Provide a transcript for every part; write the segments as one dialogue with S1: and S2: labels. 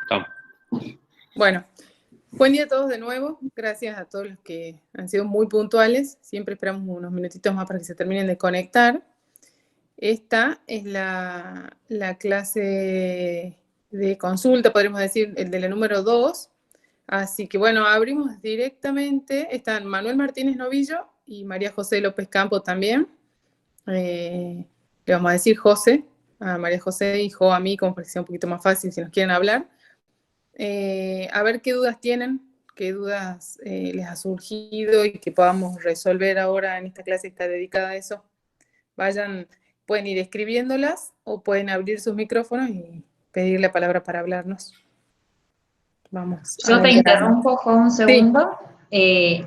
S1: Toma.
S2: Bueno, buen día a todos de nuevo. Gracias a todos los que han sido muy puntuales. Siempre esperamos unos minutitos más para que se terminen de conectar. Esta es la clase de consulta, podríamos decir, el de la número 2. Así que bueno, abrimos directamente. Están Manuel Martínez Novillo y María José López Campo también. Le vamos a decir José a María José y Jo a mí, como para que sea un poquito más fácil si nos quieren hablar. A ver qué dudas tienen, qué dudas les ha surgido y que podamos resolver ahora en esta clase que está dedicada a eso. Vayan, pueden ir escribiéndolas o pueden abrir sus micrófonos y pedir la palabra para hablarnos. Vamos.
S3: Yo te interrumpo, Jo, un segundo.
S2: Sí.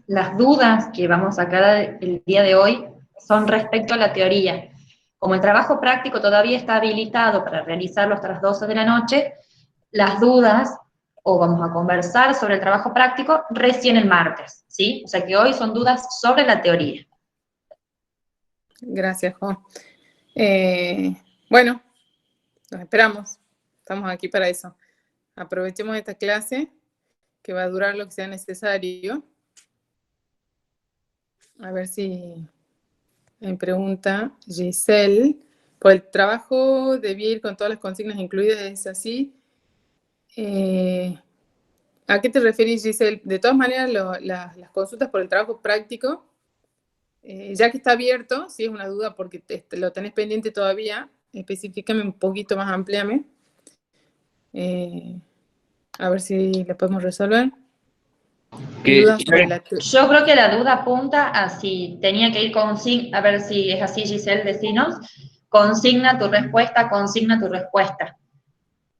S3: Las dudas que vamos a sacar el día de hoy son respecto a la teoría. Como el trabajo práctico todavía está habilitado para realizarlo hasta las 12 de la noche, las dudas, o vamos a conversar sobre el trabajo práctico recién el martes, ¿sí? O sea que hoy son dudas sobre la teoría.
S2: Gracias, Jo. Bueno, los esperamos. Estamos aquí para eso. Aprovechemos esta clase que va a durar lo que sea necesario. A ver si me pregunta Giselle. Por el trabajo debía ir con todas las consignas incluidas, ¿es así? ¿A qué te referís, Giselle? De todas maneras, las consultas por el trabajo práctico, ya que está abierto, si es una duda porque lo tenés pendiente todavía, específicame un poquito más, amplíame. A ver si lo podemos resolver.
S3: Yo creo que la duda apunta a si tenía que ir a ver si es así, Giselle, decinos, consigna tu respuesta.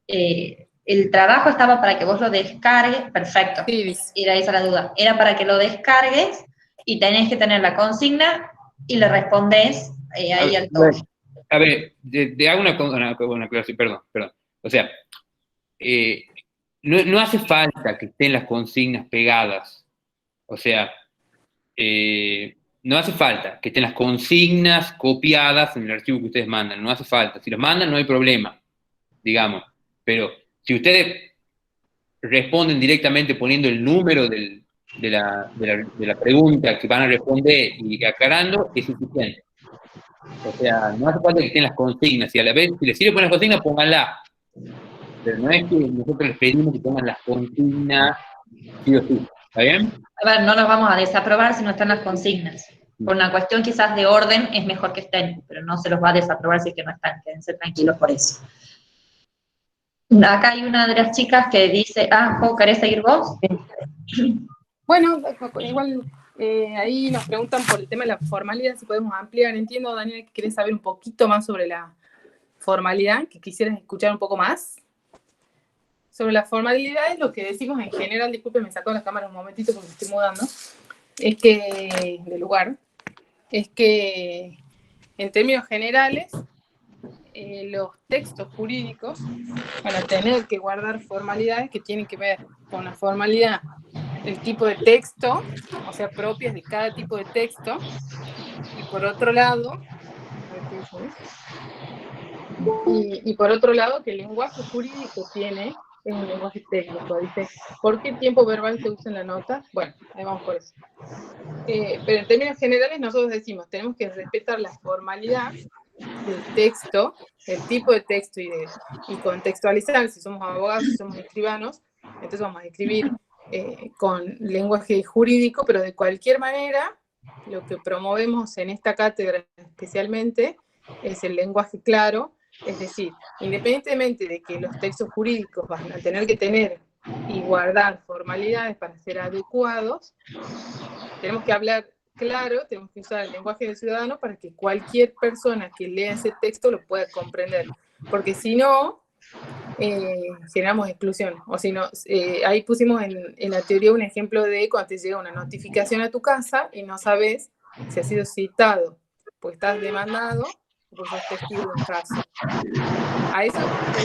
S3: El trabajo estaba para que vos lo descargues, perfecto,
S2: Sí.
S3: era esa la duda, era para que lo descargues y tenés que tener la consigna y le respondés ahí al toque.
S1: A ver, te hago una aclaración, perdón. O sea, no hace falta que estén las consignas pegadas. O sea, no hace falta que estén las consignas copiadas en el archivo que ustedes mandan. No hace falta. Si los mandan, no hay problema, digamos. Pero si ustedes responden directamente poniendo el número de la pregunta que van a responder y aclarando, es suficiente. O sea, no hace falta que estén las consignas. Y a la vez, si les sirve poner las consignas, pónganlas. Pero no es que nosotros les pedimos que pongan las consignas sí o sí. ¿Está bien?
S3: A ver, no los vamos a desaprobar si no están las consignas. Por una cuestión quizás de orden es mejor que estén, pero no se los va a desaprobar si es que no están. Quédense tranquilos por eso. Acá hay una de las chicas que dice, Jo, ¿querés seguir vos?
S2: Bueno, igual ahí nos preguntan por el tema de la formalidad, si podemos ampliar. Entiendo, Daniela, que querés saber un poquito más sobre la formalidad, que quisieras escuchar un poco más. Sobre la formalidad es lo que decimos en general, disculpe, me sacó la cámara un momentito porque me estoy mudando, es que, de lugar, es que en términos generales, los textos jurídicos van a tener que guardar formalidades que tienen que ver con la formalidad del tipo de texto, o sea, propias de cada tipo de texto, y por otro lado, que el lenguaje jurídico tiene, es un lenguaje técnico. Dice, ¿por qué tiempo verbal se usa en la nota? Bueno, ahí vamos por eso. Pero en términos generales nosotros decimos, tenemos que respetar la formalidad del texto, el tipo de texto y contextualizar. Si somos abogados, si somos escribanos, entonces vamos a escribir con lenguaje jurídico, pero de cualquier manera, lo que promovemos en esta cátedra especialmente es el lenguaje claro. Es decir, independientemente de que los textos jurídicos van a tener que tener y guardar formalidades para ser adecuados, tenemos que hablar claro, tenemos que usar el lenguaje del ciudadano para que cualquier persona que lea ese texto lo pueda comprender. Porque si no, generamos exclusión. O si no, ahí pusimos en la teoría un ejemplo de cuando te llega una notificación a tu casa y no sabes si has sido citado, pues estás demandado o pues sos testigo de un caso.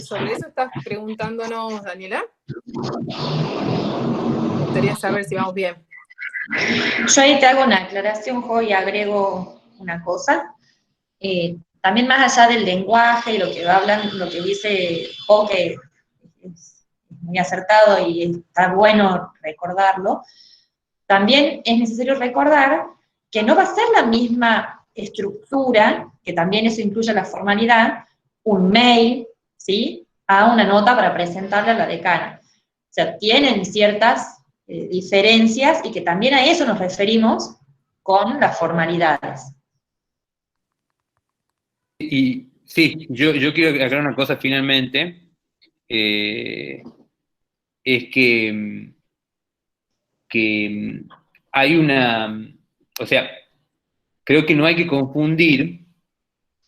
S2: Sobre eso estás preguntándonos, Daniela. Me gustaría saber si vamos bien.
S3: Yo ahí te hago una aclaración, Jo, y agrego una cosa. También más allá del lenguaje y lo que hablan, lo que dice Jo, que es muy acertado y está bueno recordarlo, también es necesario recordar que no va a ser la misma estructura, que también eso incluye la formalidad, un mail, ¿sí?, a una nota para presentarle a la decana. O sea, tienen ciertas diferencias y que también a eso nos referimos con las formalidades.
S1: Y sí, yo quiero aclarar una cosa finalmente, es que hay o sea, creo que no hay que confundir,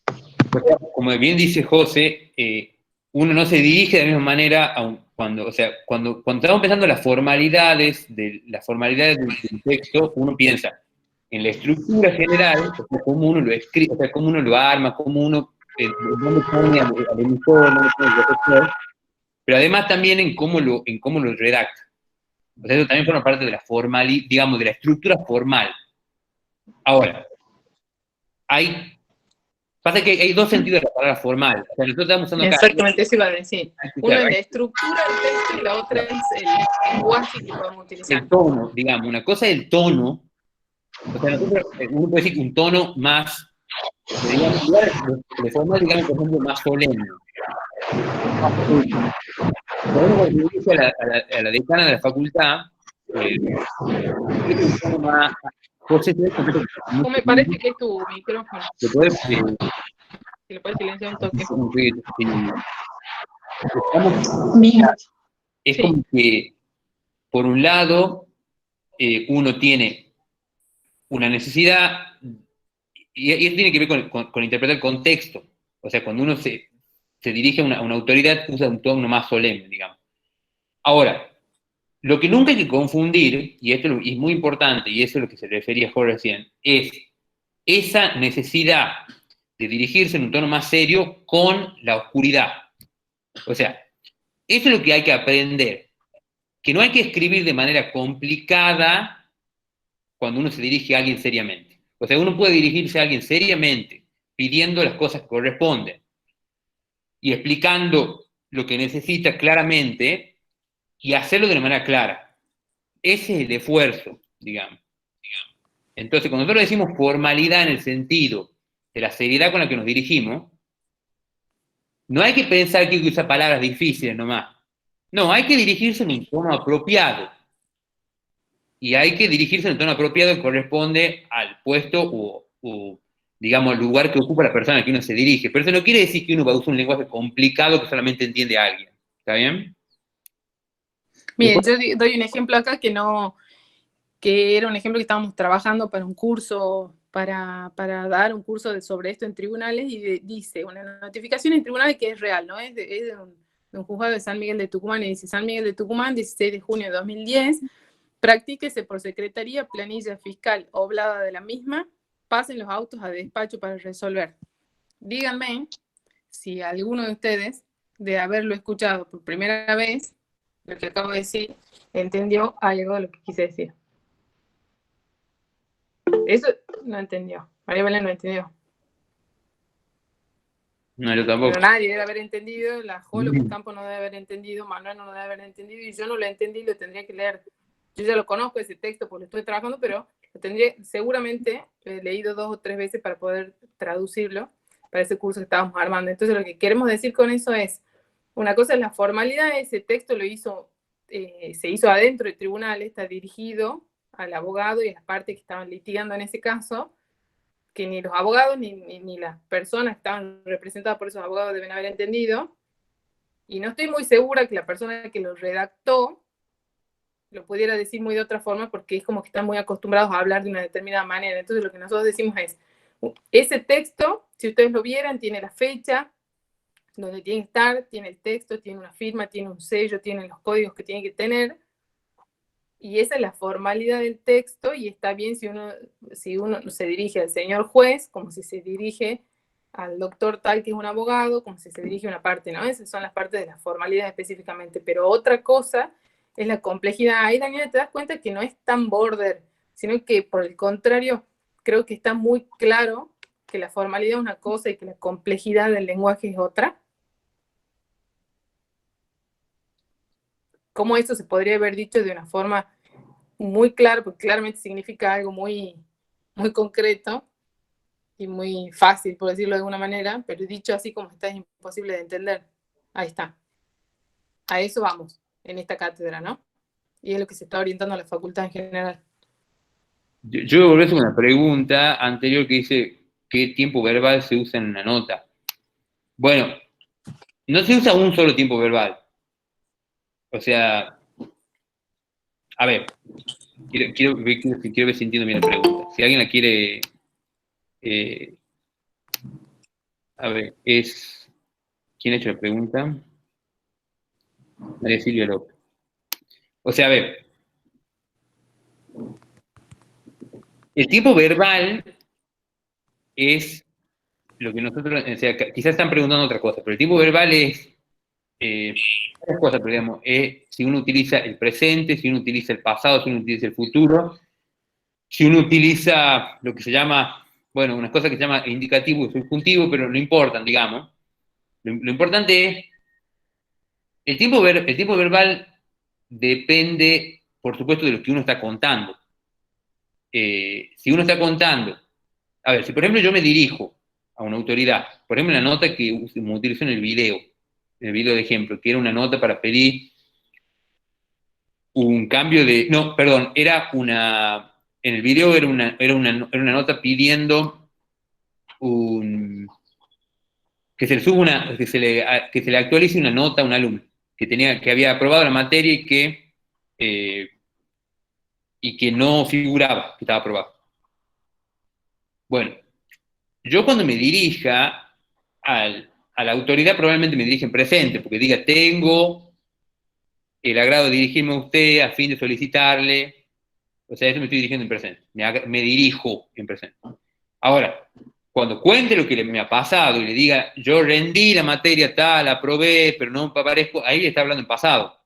S1: o sea, como bien dice José, uno no se dirige de la misma manera o sea, cuando estamos pensando en las formalidades del texto, uno piensa en la estructura general, o sea, cómo uno lo escribe, o sea, cómo uno lo arma, cómo uno dónde pone al emisor, dónde pone al receptor, pero además también en cómo lo redacta. O sea, eso también forma parte de la digamos, de la estructura formal. Ahora, pasa que hay dos sentidos de la palabra formal. O sea, nosotros estamos usando acá.
S2: Exactamente, eso iba a decir. Uno es la estructura del texto y la otra es el lenguaje que podemos utilizar.
S1: El tono, digamos, una cosa es el tono. O sea, uno puede decir que un tono más, digamos, de forma, digamos, por ejemplo, más solemne. Cuando uno dice a la decana de la facultad, un tono más. José,
S2: me parece que es tu micrófono.
S1: ¿Lo puedes,
S2: Si lo puedes silenciar un toque.
S1: Es como que, por un lado, uno tiene una necesidad, y eso tiene que ver con interpretar el contexto. O sea, cuando uno se dirige a una autoridad, usa un tono más solemne, digamos. Ahora, lo que nunca hay que confundir, y esto es muy importante, y eso es lo que se refería Jorge recién, es esa necesidad de dirigirse en un tono más serio con la oscuridad. O sea, eso es lo que hay que aprender, que no hay que escribir de manera complicada cuando uno se dirige a alguien seriamente. O sea, uno puede dirigirse a alguien seriamente, pidiendo las cosas que corresponden y explicando lo que necesita claramente y hacerlo de una manera clara. Ese es el esfuerzo, digamos. Entonces, cuando nosotros decimos formalidad en el sentido de la seriedad con la que nos dirigimos, no hay que pensar que hay que usar palabras difíciles nomás. No, hay que dirigirse en un tono apropiado. Y hay que dirigirse en el tono apropiado que corresponde al puesto o digamos, al lugar que ocupa la persona a que uno se dirige. Pero eso no quiere decir que uno va a usar un lenguaje complicado que solamente entiende a alguien. ¿Está bien?
S2: Bien, yo doy un ejemplo acá que era un ejemplo que estábamos trabajando para un curso, para dar un curso sobre esto en tribunales, y dice una notificación en tribunales que es real, ¿no? Es de un juzgado de San Miguel de Tucumán, y dice: San Miguel de Tucumán, 16 de junio de 2010, practíquese por secretaría planilla fiscal oblada de la misma, pasen los autos a despacho para resolver. Díganme si alguno de ustedes, de haberlo escuchado por primera vez, lo que acabo de decir, entendió algo de lo que quise decir. Eso no entendió. María Belén no entendió.
S1: No, yo tampoco.
S2: Pero nadie debe haber entendido, la Jolo Campo no debe haber entendido, Manuel no debe haber entendido, y yo no lo entendí, lo tendría que leer. Yo ya lo conozco ese texto porque lo estoy trabajando, pero lo tendría, seguramente lo he leído 2 o 3 veces para poder traducirlo para ese curso que estábamos armando. Entonces lo que queremos decir con eso es, una cosa es la formalidad, ese texto se hizo adentro del tribunal, está dirigido al abogado y a las partes que estaban litigando en ese caso, que ni los abogados ni las personas que estaban representadas por esos abogados deben haber entendido, y no estoy muy segura que la persona que lo redactó lo pudiera decir muy de otra forma, porque es como que están muy acostumbrados a hablar de una determinada manera. Entonces lo que nosotros decimos es, ese texto, si ustedes lo vieran, tiene la fecha donde tiene que estar, tiene el texto, tiene una firma, tiene un sello, tiene los códigos que tiene que tener, y esa es la formalidad del texto, y está bien si uno se dirige al señor juez, como si se dirige al doctor tal que es un abogado, como si se dirige a una parte, ¿no? Esas son las partes de la formalidad específicamente, pero otra cosa es la complejidad. Ahí, Daniela, te das cuenta que no es tan border, sino que por el contrario, creo que está muy claro que la formalidad es una cosa y que la complejidad del lenguaje es otra. cómo eso se podría haber dicho de una forma muy clara, porque claramente significa algo muy, muy concreto y muy fácil, por decirlo de alguna manera, pero dicho así como está es imposible de entender. Ahí está. A eso vamos en esta cátedra, ¿no? Y es lo que se está orientando a la facultad en general.
S1: Yo voy a volver a hacer una pregunta anterior que dice, ¿qué tiempo verbal se usa en una nota? Bueno, no se usa un solo tiempo verbal. O sea, a ver, quiero ver si entiendo bien la pregunta. Si alguien la quiere, eh, a ver, ¿quién ha hecho la pregunta? María Silvia López. O sea, a ver, el tiempo verbal es lo que nosotros, o sea, quizás están preguntando otra cosa, pero el tiempo verbal es varias cosas, pero digamos, es si uno utiliza el presente, si uno utiliza el pasado, si uno utiliza el futuro, si uno utiliza lo que se llama, bueno, unas cosas que se llama indicativo y subjuntivo, pero no importan, digamos. Lo importante es, el tiempo verbal depende, por supuesto, de lo que uno está contando. Si uno está contando, a ver, si por ejemplo yo me dirijo a una autoridad, por ejemplo la nota que me utilizó en el video de ejemplo, que era una nota para pedir un cambio de, no, perdón, en el video era una nota pidiendo que se le suba que se le actualice una nota a un alumno que había aprobado la materia eh, y que no figuraba que estaba aprobado. Bueno, yo cuando me dirija a la autoridad probablemente me dirija en presente, porque diga, tengo el agrado de dirigirme a usted a fin de solicitarle, o sea, eso me estoy dirigiendo en presente, me dirijo en presente. Ahora, cuando cuente lo que me ha pasado y le diga, yo rendí la materia tal, aprobé, pero no aparezco, ahí está hablando en pasado.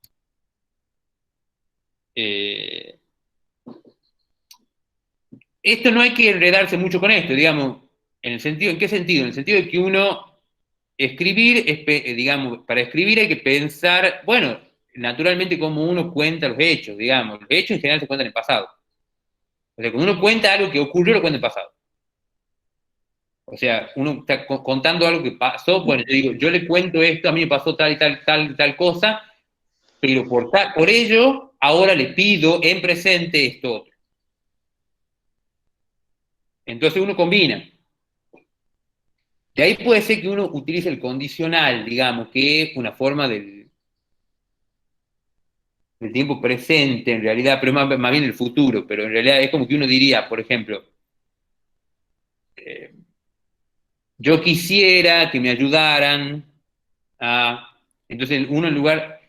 S1: Esto no hay que enredarse mucho con esto, digamos, ¿en qué sentido? En el sentido de que escribir, digamos, para escribir hay que pensar, bueno, naturalmente cómo uno cuenta los hechos, digamos, los hechos en general se cuentan en pasado. O sea, cuando uno cuenta algo que ocurrió, lo cuenta en pasado. O sea, uno está contando algo que pasó, bueno, yo digo, yo le cuento esto, a mí me pasó tal y tal cosa, pero por ello, ahora le pido en presente esto otro. Entonces uno combina. De ahí puede ser que uno utilice el condicional, digamos, que es una forma del tiempo presente, en realidad, pero más bien el futuro, pero en realidad es como que uno diría, por ejemplo, eh, yo quisiera que me ayudaran a... Entonces uno en lugar...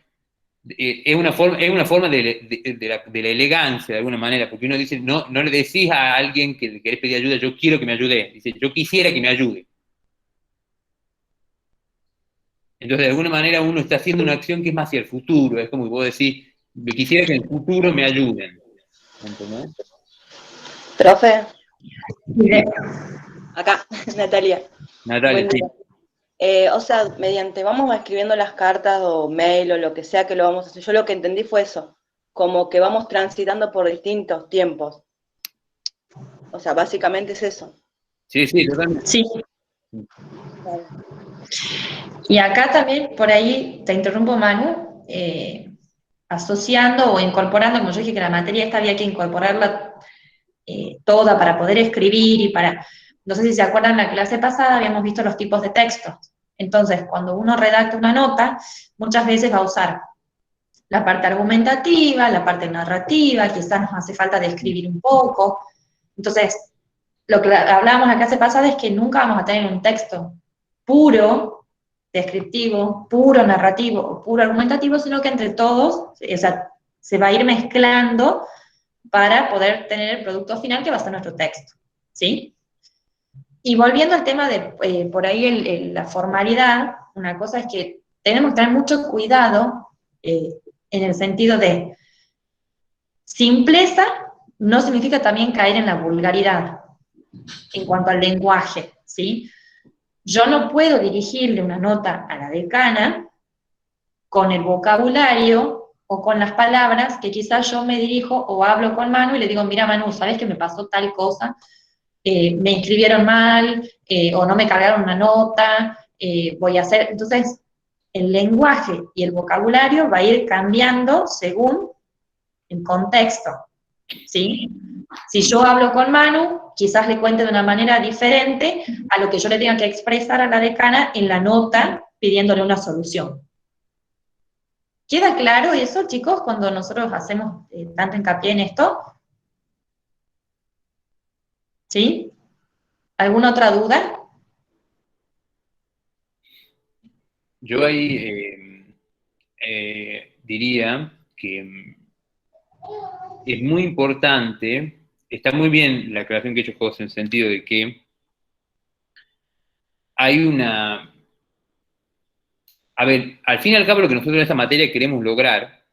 S1: es una forma de la elegancia, de alguna manera, porque uno dice, no, no le decís a alguien que le querés pedir ayuda, yo quiero que me ayude, dice, yo quisiera que me ayude. Entonces, de alguna manera, uno está haciendo una acción que es más hacia el futuro, es como que vos decís, quisiera que en el futuro me ayuden. ¿Entendés?
S4: Profe, acá, Natalia.
S1: Natalia, sí.
S4: O sea, vamos escribiendo las cartas o mail o lo que sea que lo vamos a hacer. Yo lo que entendí fue eso, como que vamos transitando por distintos tiempos. O sea, básicamente es eso.
S1: Sí, sí, totalmente.
S3: Sí. Y acá también, por ahí, te interrumpo, Manu, asociando o incorporando, como yo dije que la materia esta había que incorporarla toda para poder escribir y para, no sé si se acuerdan, la clase pasada habíamos visto los tipos de textos. Entonces, cuando uno redacta una nota, muchas veces va a usar la parte argumentativa, la parte narrativa, quizás nos hace falta describir un poco. Entonces, lo que hablábamos la clase pasada es que nunca vamos a tener un texto puro, descriptivo, puro narrativo o puro argumentativo, sino que entre todos, o sea, se va a ir mezclando para poder tener el producto final que va a ser nuestro texto, ¿sí? Y volviendo al tema de, por ahí, la formalidad, una cosa es que tenemos que tener mucho cuidado en el sentido de simpleza no significa también caer en la vulgaridad en cuanto al lenguaje, ¿sí? Yo no puedo dirigirle una nota a la decana con el vocabulario o con las palabras que quizás yo me dirijo o hablo con Manu y le digo, mira Manu, ¿sabes que me pasó tal cosa? Me inscribieron mal, o no me cargaron una nota, voy a hacer... Entonces, el lenguaje y el vocabulario va a ir cambiando según el contexto, ¿sí? Si yo hablo con Manu, quizás le cuente de una manera diferente a lo que yo le tenga que expresar a la decana en la nota pidiéndole una solución. ¿Queda claro eso, chicos, cuando nosotros hacemos tanto hincapié en esto? ¿Sí? ¿Alguna otra duda?
S1: Yo ahí diría que es muy importante, está muy bien la aclaración que ha hecho José en el sentido de que hay una... A ver, al fin y al cabo lo que nosotros en esta materia queremos lograr,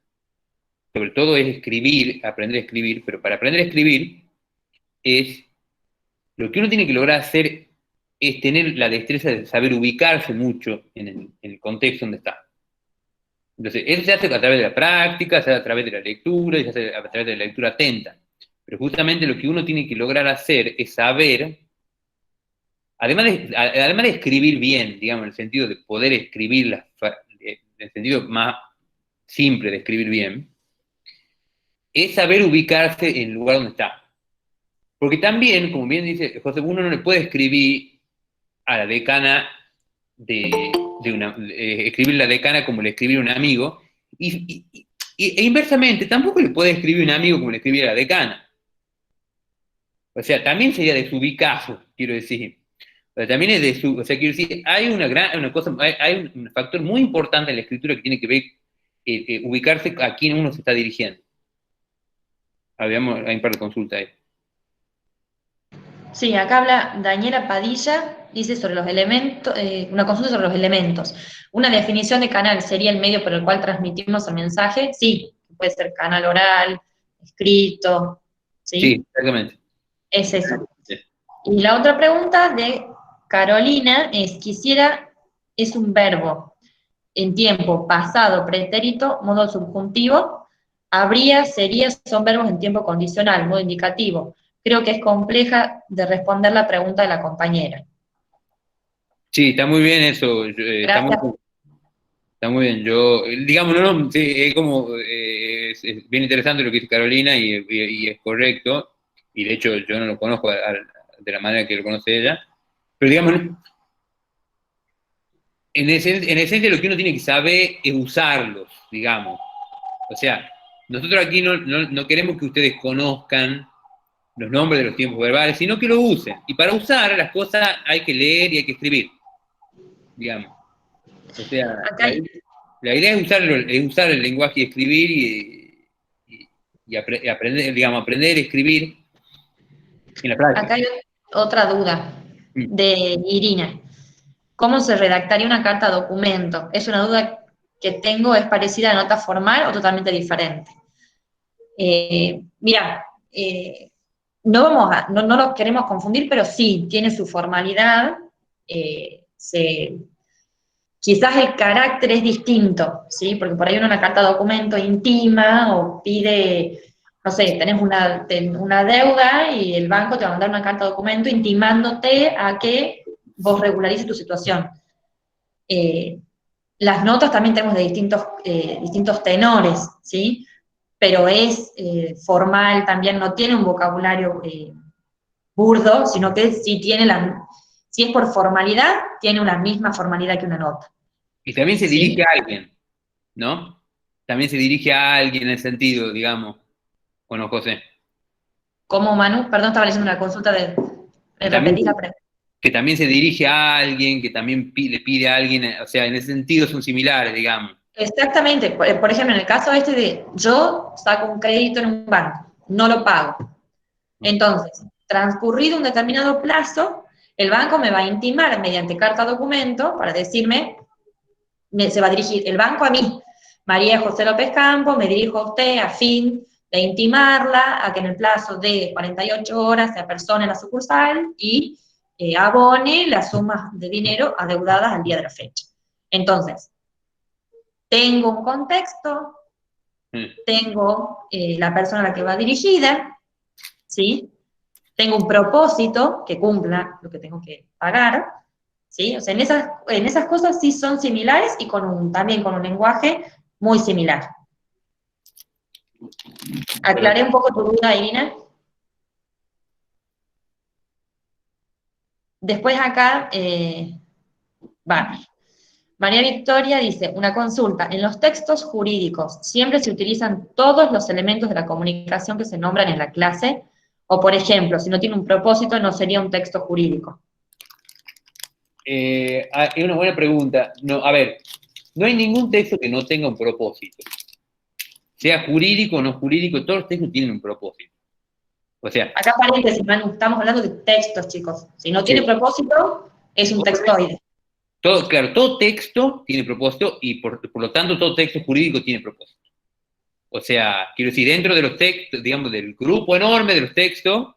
S1: sobre todo es escribir, aprender a escribir, pero para aprender a escribir es, lo que uno tiene que lograr hacer es tener la destreza de saber ubicarse mucho en el contexto donde está. Entonces, eso se hace a través de la práctica, se hace a través de la lectura, y se hace a través de la lectura atenta. Pero justamente lo que uno tiene que lograr hacer es saber, además de escribir bien, digamos, en el sentido de poder escribir, en el sentido más simple de escribir bien, es saber ubicarse en el lugar donde está. Porque también, como bien dice José, uno no le puede escribir a la decana escribir la decana como le escribir a un amigo, e inversamente, tampoco le puede escribir a un amigo como le escribir a la decana. O sea, también sería desubicazo, quiero decir. O sea, también es o sea, quiero decir, hay hay un factor muy importante en la escritura que tiene que ver ubicarse a quién uno se está dirigiendo. Hay un par de consultas ahí.
S3: Sí, acá habla Daniela Padilla, dice sobre los elementos, una consulta sobre los elementos. ¿Una definición de canal sería el medio por el cual transmitimos el mensaje? Sí, puede ser canal oral, escrito, ¿sí?
S1: Sí, exactamente.
S3: Es eso.
S1: Sí.
S3: Y la otra pregunta de Carolina es, es un verbo en tiempo pasado, pretérito, modo subjuntivo, habría, sería, son verbos en tiempo condicional, modo indicativo. Creo que es compleja de responder la pregunta de la compañera.
S1: Sí, está muy bien eso.
S3: Gracias.
S1: Está muy bien. Yo, digamos, no, sí, es como, es bien interesante lo que dice Carolina y es correcto. Y de hecho, yo no lo conozco de la manera que lo conoce ella. Pero digamos, en esencia lo que uno tiene que saber es usarlos, digamos. O sea, nosotros aquí no queremos que ustedes conozcan los nombres de los tiempos verbales, sino que lo usen. Y para usar las cosas hay que leer y hay que escribir, digamos. O sea, la idea es usar el lenguaje y escribir y aprender, digamos, aprender a escribir en la práctica.
S3: Acá hay otra duda de Irina. ¿Cómo se redactaría una carta documento? Es una duda que tengo, ¿es parecida a nota formal o totalmente diferente? Mira, no lo queremos confundir, pero sí, tiene su formalidad, quizás el carácter es distinto, ¿sí? Porque por ahí una carta documento intima o pide, no sé, tenés una deuda y el banco te va a mandar una carta documento intimándote a que vos regularices tu situación. Las notas también tenemos de distintos tenores, ¿sí? Pero es formal, también no tiene un vocabulario burdo, sino que sí si es por formalidad, tiene una misma formalidad que una nota.
S1: Y también se
S3: ¿Sí?
S1: dirige a alguien, ¿no? También se dirige a alguien en el sentido, digamos, bueno, José.
S3: Como Manu, perdón, estaba leyendo una consulta de repetir la pregunta.
S1: Que también se dirige a alguien, que también le pide a alguien, o sea, en ese sentido son similares, digamos.
S3: Exactamente, por ejemplo, en el caso este de yo saco un crédito en un banco, no lo pago. Entonces, transcurrido un determinado plazo, el banco me va a intimar mediante carta documento para decirme, se va a dirigir el banco a mí, María José López Campo, me dirijo a usted a fin de intimarla a que en el plazo de 48 horas se apersone la sucursal y abone las sumas de dinero adeudadas al día de la fecha. Entonces, tengo un contexto, tengo la persona a la que va dirigida, ¿sí? Tengo un propósito que cumpla lo que tengo que pagar, ¿sí? O sea, en esas cosas sí son similares y también con un lenguaje muy similar. ¿Aclaré un poco tu duda, Irina? Después acá, María Victoria dice, una consulta, en los textos jurídicos, ¿siempre se utilizan todos los elementos de la comunicación que se nombran en la clase? O, por ejemplo, si no tiene un propósito, no sería un texto jurídico.
S1: Es una buena pregunta. No, a ver, no hay ningún texto que no tenga un propósito. Sea jurídico o no jurídico, todos los textos tienen un propósito. O sea,
S3: Acá paréntesis, Manu, estamos hablando de textos, chicos. Si no tiene
S1: sí.
S3: propósito, es un textoide.
S1: Claro, todo texto tiene propósito y por lo tanto todo texto jurídico tiene propósito. O sea, quiero decir, dentro de los textos, digamos, del grupo enorme de los textos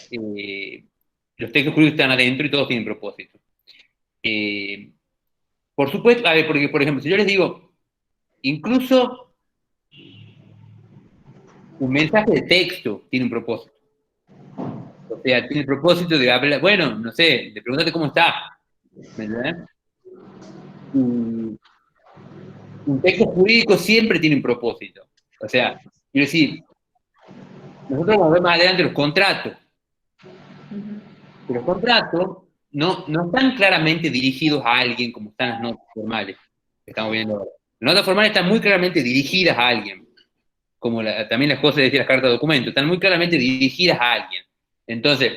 S1: jurídicos están adentro y todos tienen propósito. Por supuesto, a ver, porque, por ejemplo, si yo les digo, incluso un mensaje de texto tiene un propósito. O sea, tiene el propósito de hablar, bueno, no sé, de preguntarte cómo está. ¿Me entiendes? Un texto jurídico siempre tiene un propósito. O sea, quiero decir, nosotros vamos a ver más adelante los contratos. Pero los contratos no están claramente dirigidos a alguien como están las notas formales que estamos viendo ahora. Las notas formales están muy claramente dirigidas a alguien, como también las cosas de las cartas de documento, están muy claramente dirigidas a alguien. Entonces,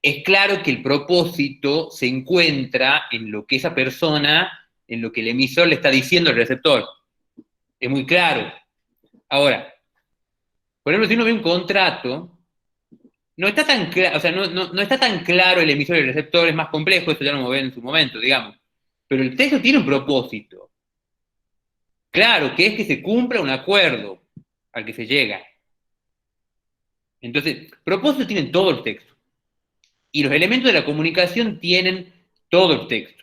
S1: es claro que el propósito se encuentra en lo que esa persona, en lo que el emisor le está diciendo al receptor. Es muy claro. Ahora, por ejemplo, si uno ve un contrato, no está tan claro, o sea, no está tan claro el emisor y el receptor, es más complejo, eso ya lo vamos a ver en su momento, digamos. Pero el texto tiene un propósito. Claro, que es que se cumpla un acuerdo al que se llega. Entonces, propósito tienen todos los textos. Y los elementos de la comunicación tienen todo el texto.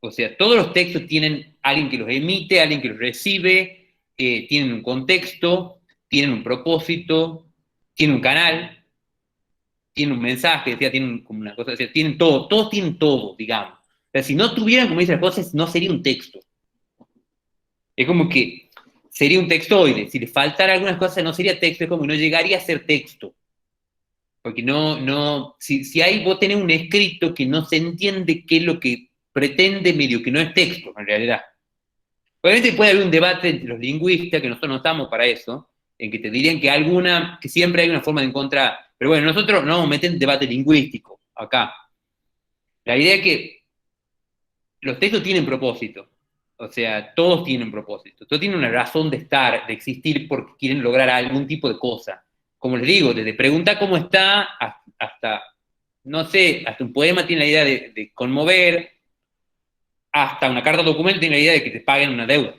S1: O sea, todos los textos tienen alguien que los emite, alguien que los recibe, tienen un contexto, tienen un propósito, tienen un canal, tienen un mensaje, o sea, tienen como una cosa, o sea, tienen todo, todos tienen todo, digamos. O sea, si no tuvieran, como dicen las cosas, no sería un texto. Es como que sería un textoide. Si le faltara algunas cosas, no sería texto, es como que no llegaría a ser texto. Porque si ahí vos tenés un escrito que no se entiende qué es lo que pretende, medio que no es texto, en realidad. Obviamente puede haber un debate entre los lingüistas, que nosotros no estamos para eso, en que te dirían que siempre hay una forma de encontrar. Pero bueno, nosotros no vamos a meter en debate lingüístico acá. La idea es que los textos tienen propósito. O sea, todos tienen propósito. Todos tienen una razón de estar, de existir, porque quieren lograr algún tipo de cosa. Como les digo, desde preguntar cómo está hasta no sé, hasta un poema tiene la idea de conmover, hasta una carta de documento tiene la idea de que te paguen una deuda.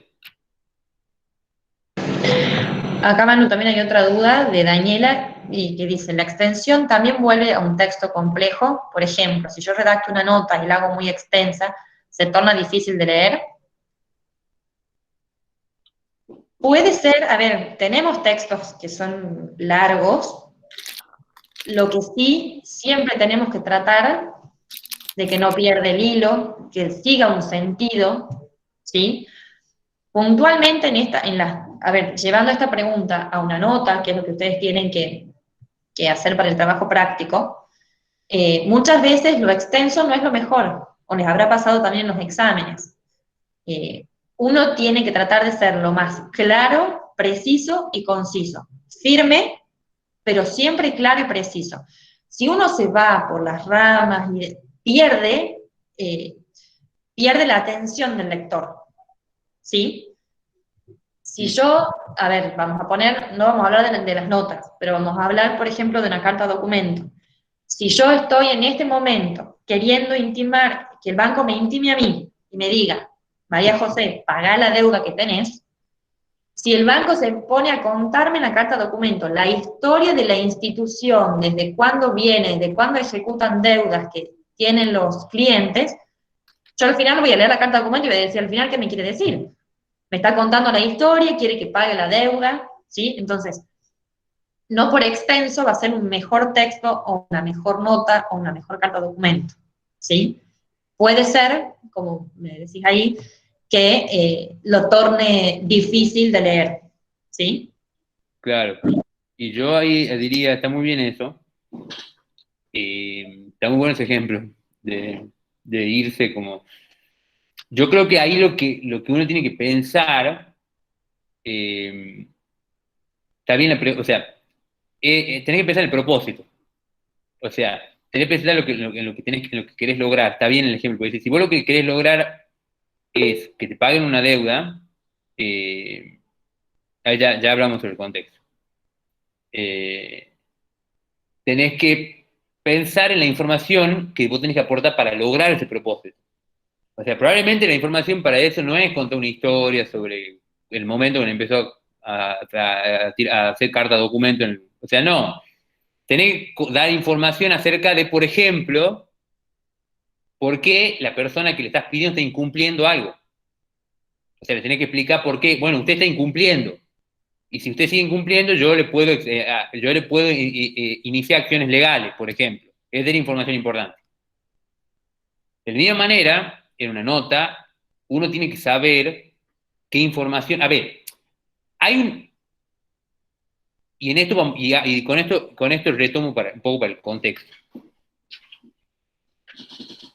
S3: Acá, Manu, también hay otra duda de Daniela, y que dice, ¿la extensión también vuelve a un texto complejo? Por ejemplo, si yo redacto una nota y la hago muy extensa, ¿se torna difícil de leer? Puede ser, a ver, tenemos textos que son largos, lo que sí, siempre tenemos que tratar de que no pierda el hilo, que siga un sentido, ¿sí? Puntualmente a ver, llevando esta pregunta a una nota, que es lo que ustedes tienen que hacer para el trabajo práctico, muchas veces lo extenso no es lo mejor, o les habrá pasado también en los exámenes. Uno tiene que tratar de ser lo más claro, preciso y conciso. Firme, pero siempre claro y preciso. Si uno se va por las ramas y pierde la atención del lector, ¿sí? Si yo, a ver, no vamos a hablar de las notas, pero vamos a hablar, por ejemplo, de una carta documento. Si yo estoy en este momento queriendo intimar, que el banco me intime a mí y me diga, María José, pagá la deuda que tenés, si el banco se pone a contarme en la carta documento la historia de la institución, desde cuándo viene, desde cuándo ejecutan deudas que tienen los clientes, yo al final voy a leer la carta documento y voy a decir al final qué me quiere decir. Me está contando la historia, quiere que pague la deuda, ¿sí? Entonces, no por extenso va a ser un mejor texto o una mejor nota o una mejor carta de documento, ¿sí? Puede ser, como me decís ahí, que lo torne difícil de leer, ¿sí?
S1: Claro. Y yo ahí diría, está muy bien eso. Está muy bueno ese ejemplo de irse como... Yo creo que ahí lo que uno tiene que pensar, eh, está bien, o sea, tenés que pensar el propósito. O sea, tenés que pensar en lo que querés lograr. Está bien el ejemplo, porque si vos lo que querés lograr es que te paguen una deuda, eh, ahí ya hablamos sobre el contexto. Eh, Tenés que pensar en la información que vos tenés que aportar para lograr ese propósito. O sea, probablemente la información para eso no es contar una historia sobre el momento en que empezó a hacer carta documento. O sea, no. Tenés que dar información acerca de, por ejemplo, por qué la persona que le estás pidiendo está incumpliendo algo. O sea, le tenés que explicar por qué. Bueno, usted está incumpliendo. Y si usted sigue incumpliendo, yo le puedo iniciar acciones legales, por ejemplo. Es de la información importante. De la misma manera, en una nota, uno tiene que saber qué información. A ver, hay un. Y en esto, y con esto retomo un poco para el contexto.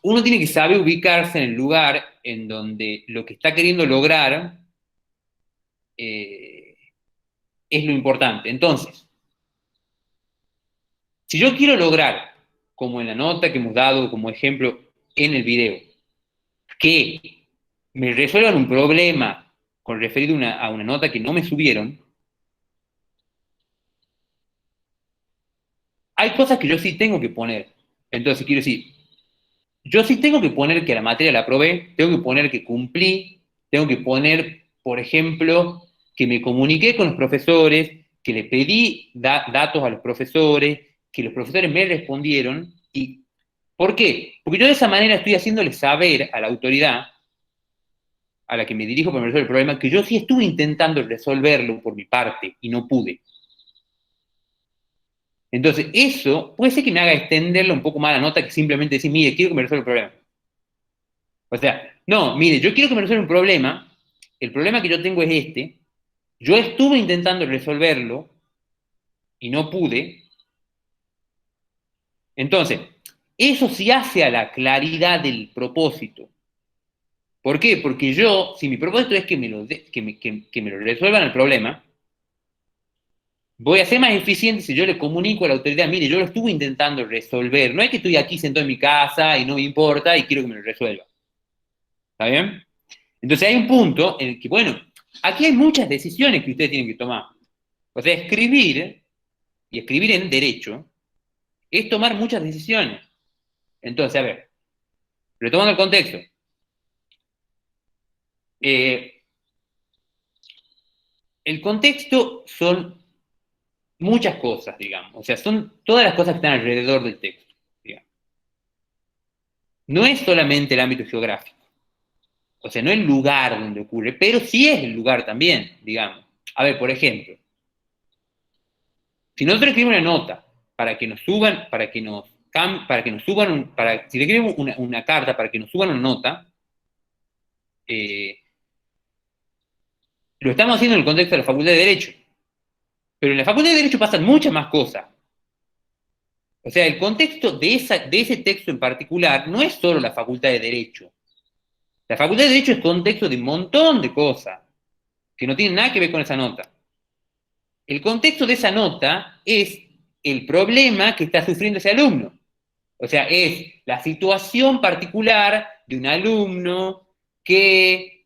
S1: Uno tiene que saber ubicarse en el lugar en donde lo que está queriendo lograr eh, es lo importante. Entonces, si yo quiero lograr, como en la nota que hemos dado como ejemplo en el video, que me resuelvan un problema con referido a una nota que no me subieron, hay cosas que yo sí tengo que poner. Entonces, quiero decir, yo sí tengo que poner que la materia la aprobé, tengo que poner que cumplí, tengo que poner, por ejemplo, que me comuniqué con los profesores, que le pedí datos a los profesores, que los profesores me respondieron. ¿Y por qué? Porque yo de esa manera estoy haciéndole saber a la autoridad a la que me dirijo para resolver el problema que yo sí estuve intentando resolverlo por mi parte y no pude. Entonces, eso puede ser que me haga extenderle un poco más la nota que simplemente decir, mire, quiero que me resuelva el problema. O sea, no, mire, yo quiero que me resuelva un problema, el problema que yo tengo es este, yo estuve intentando resolverlo y no pude. Entonces, eso sí hace a la claridad del propósito. ¿Por qué? Porque yo, si mi propósito es que me lo resuelvan el problema, voy a ser más eficiente si yo le comunico a la autoridad, mire, yo lo estuve intentando resolver, no es que estoy aquí sentado en mi casa y no me importa y quiero que me lo resuelva. ¿Está bien? Entonces hay un punto en el que, bueno, aquí hay muchas decisiones que ustedes tienen que tomar. O sea, escribir, y escribir en derecho, es tomar muchas decisiones. Entonces, a ver, retomando el contexto. El contexto son muchas cosas, digamos. O sea, son todas las cosas que están alrededor del texto, digamos. No es solamente el ámbito geográfico. O sea, no el lugar donde ocurre, pero sí es el lugar también, digamos. A ver, por ejemplo, si nosotros escribimos una nota para que nos suban, si le escribimos una carta para que nos suban una nota, lo estamos haciendo en el contexto de la Facultad de Derecho. Pero en la Facultad de Derecho pasan muchas más cosas. O sea, el contexto de ese texto en particular no es solo la Facultad de Derecho. La Facultad de Derecho es contexto de un montón de cosas que no tienen nada que ver con esa nota. El contexto de esa nota es el problema que está sufriendo ese alumno. O sea, es la situación particular de un alumno que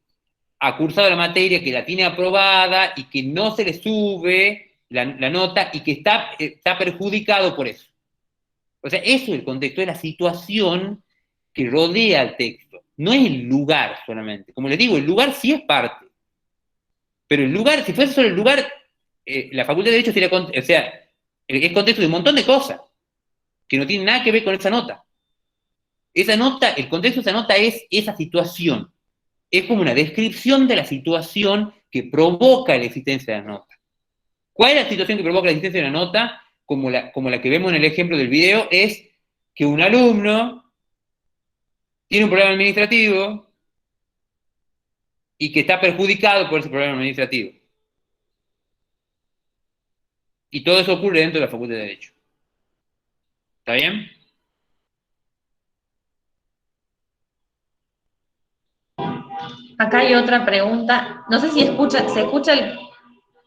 S1: ha cursado la materia, que la tiene aprobada y que no se le sube la nota y que está perjudicado por eso. O sea, eso es el contexto, es la situación que rodea al texto. No es el lugar solamente. Como les digo, el lugar sí es parte. Pero el lugar, si fuese solo el lugar, la Facultad de Derecho sería, o sea, es contexto de un montón de cosas que no tienen nada que ver con esa nota. Esa nota, el contexto de esa nota es esa situación. es como una descripción de la situación que provoca la existencia de la nota. ¿Cuál es la situación que provoca la existencia de la nota? Como la que vemos en el ejemplo del video, es que un alumno tiene un problema administrativo y que está perjudicado por ese problema administrativo. Y todo eso ocurre dentro de la Facultad de Derecho. ¿Está bien?
S3: Acá hay otra pregunta. No sé si se escucha el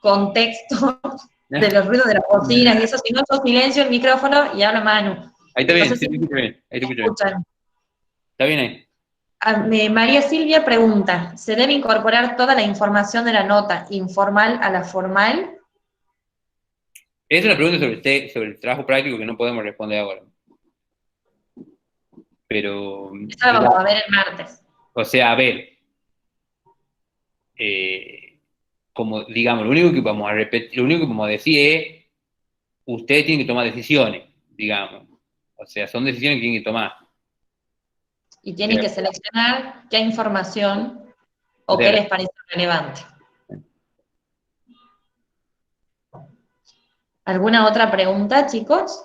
S3: contexto de los ruidos de las bocinas y eso. Si no, yo silencio el micrófono y habla Manu.
S1: Ahí está bien,
S3: No sé
S1: sí,
S3: si
S1: te escucho bien. Ahí te escucho bien.
S3: escuchan.
S1: Está bien ahí.
S3: María Silvia pregunta, ¿se debe incorporar toda la información de la nota informal a la formal?
S1: Es una pregunta sobre el trabajo práctico que no podemos responder ahora. Pero,
S3: Esa la vamos a ver el martes.
S1: o sea, a ver, como digamos, lo único que vamos a repetir, lo único que vamos a decir es, ustedes tienen que tomar decisiones, digamos. O sea, son decisiones que tienen que tomar.
S3: Y tienen
S1: Pero,
S3: que seleccionar qué información o
S1: o sea,
S3: qué les parece relevante. ¿Alguna otra pregunta, chicos?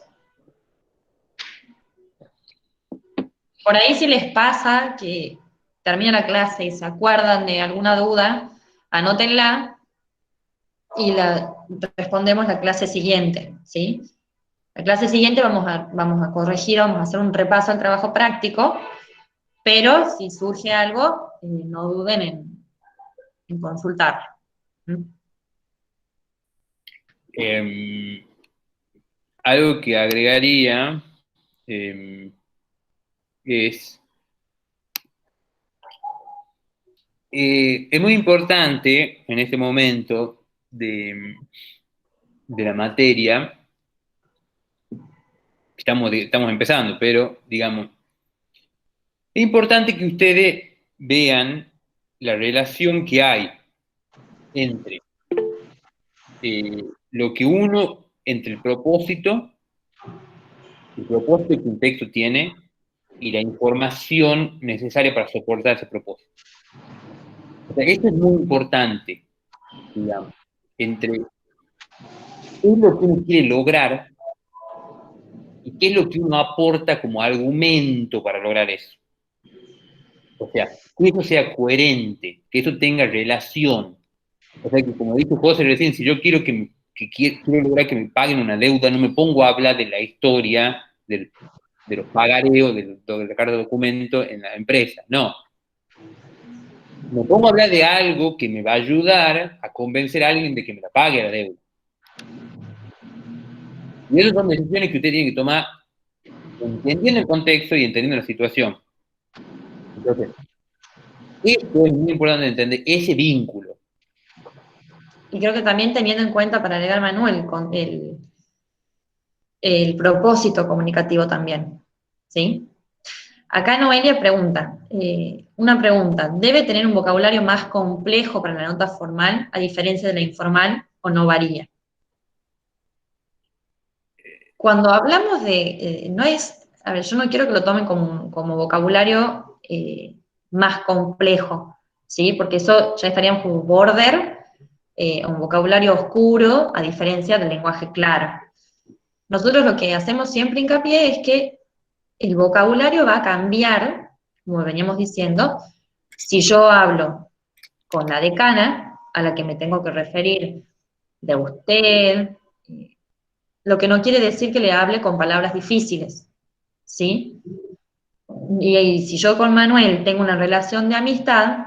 S3: Por ahí si les pasa que termina la clase y se acuerdan de alguna duda, anótenla y la respondemos la clase siguiente, ¿sí? La clase siguiente vamos a corregir, vamos a hacer un repaso al trabajo práctico, pero si surge algo, no duden en consultar.
S1: algo que agregaría es muy importante en este momento de la materia, estamos empezando, pero digamos, es importante que ustedes vean la relación que hay entre lo que uno, entre el propósito que un texto tiene y la información necesaria para soportar ese propósito. O sea, esto es muy importante, digamos, entre qué es lo que uno quiere lograr y qué es lo que uno aporta como argumento para lograr eso. O sea, que eso sea coherente, que eso tenga relación. O sea, que como dijo José recién, si yo quiero lograr que me paguen una deuda, no me pongo a hablar de la historia, de los pagareos, de la carta de documento en la empresa. No. Me pongo a hablar de algo que me va a ayudar a convencer a alguien de que me la pague la deuda. Y esas son decisiones que usted tiene que tomar entendiendo el contexto y entendiendo la situación. Entonces, esto es muy importante entender, ese vínculo.
S3: Y creo que también teniendo en cuenta, para agregar Manuel, con el propósito comunicativo también, ¿sí? Acá Noelia pregunta, una pregunta, ¿debe tener un vocabulario más complejo para la nota formal, a diferencia de la informal, o no varía? Cuando hablamos no es, a ver, yo no quiero que lo tomen como vocabulario más complejo, ¿sí? Porque eso ya estaríamos como border, un vocabulario oscuro, a diferencia del lenguaje claro. Nosotros lo que hacemos siempre hincapié es que el vocabulario va a cambiar, como veníamos diciendo, si yo hablo con la decana, a la que me tengo que referir de usted, lo que no quiere decir que le hable con palabras difíciles, ¿sí? Y si yo con Manuel tengo una relación de amistad,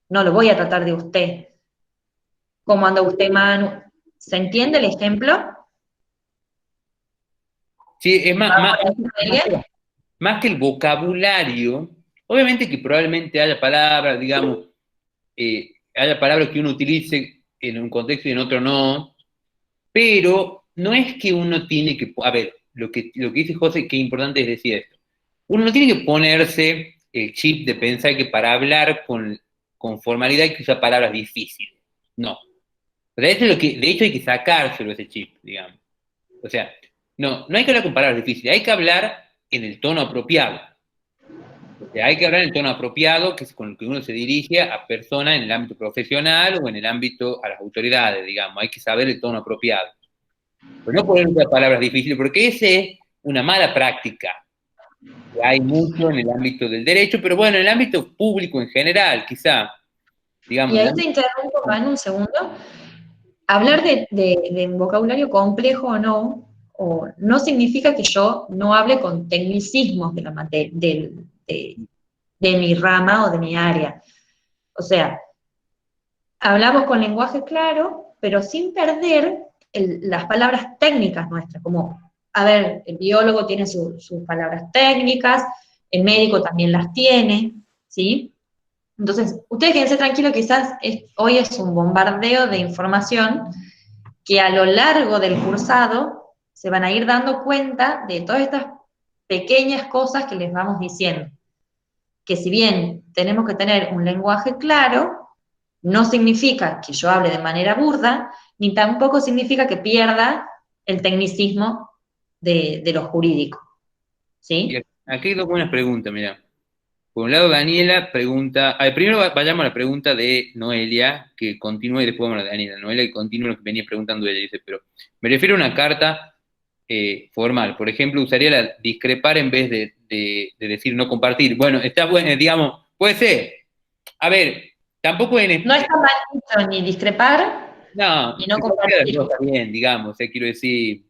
S3: no lo voy a tratar de usted. ¿Cómo anda usted, Manu? ¿Se entiende el ejemplo?
S1: Sí, es
S3: ¿Alguien?
S1: más que el vocabulario, obviamente que probablemente haya palabras, digamos, haya palabras que uno utilice en un contexto y en otro no, pero no es que uno tiene que, a ver, lo que dice José, que importante es decir esto, uno no tiene que ponerse el chip de pensar que para hablar con formalidad hay que usar palabras difíciles, no. De hecho hay que sacárselo ese chip, digamos. O sea, no hay que hablar con palabras difíciles, hay que hablar en el tono apropiado. Hay que hablar en el tono apropiado, que es con el que uno se dirige a personas en el ámbito profesional o en el ámbito a las autoridades, digamos. Hay que saber el tono apropiado. Pero no poner usar palabras difíciles, porque esa es una mala práctica. Hay mucho en el ámbito del derecho, pero bueno, en el ámbito público en general, quizá, digamos.
S3: Y ahí te interrumpo, Manu, un segundo. Hablar de un vocabulario complejo o no significa que yo no hable con tecnicismos de, la de mi rama o de mi área. O sea, hablamos con lenguaje claro, pero sin perder las palabras técnicas nuestras, como, a ver, el biólogo tiene sus palabras técnicas, el médico también las tiene, ¿sí? Entonces, ustedes quédense tranquilos, quizás hoy es un bombardeo de información que a lo largo del cursado se van a ir dando cuenta de todas estas pequeñas cosas que les vamos diciendo. Que si bien tenemos que tener un lenguaje claro, no significa que yo hable de manera burda, ni tampoco significa que pierda el tecnicismo de lo jurídico. ¿Sí?
S1: Aquí hay dos buenas preguntas, mira. Por un lado, Daniela pregunta, primero vayamos a la pregunta de Noelia, que continúe y después vamos a la de Daniela. Noelia que continúe lo que venía preguntando ella, dice, pero me refiero a una carta formal. Por ejemplo, usaría la discrepar en vez de decir no compartir. Bueno, está bueno, digamos, puede ser. A ver, tampoco en...
S3: No está mal dicho ni discrepar,
S1: No,
S3: ni no
S1: cualquiera de
S3: compartir.
S1: las dos está bien, digamos, quiero decir,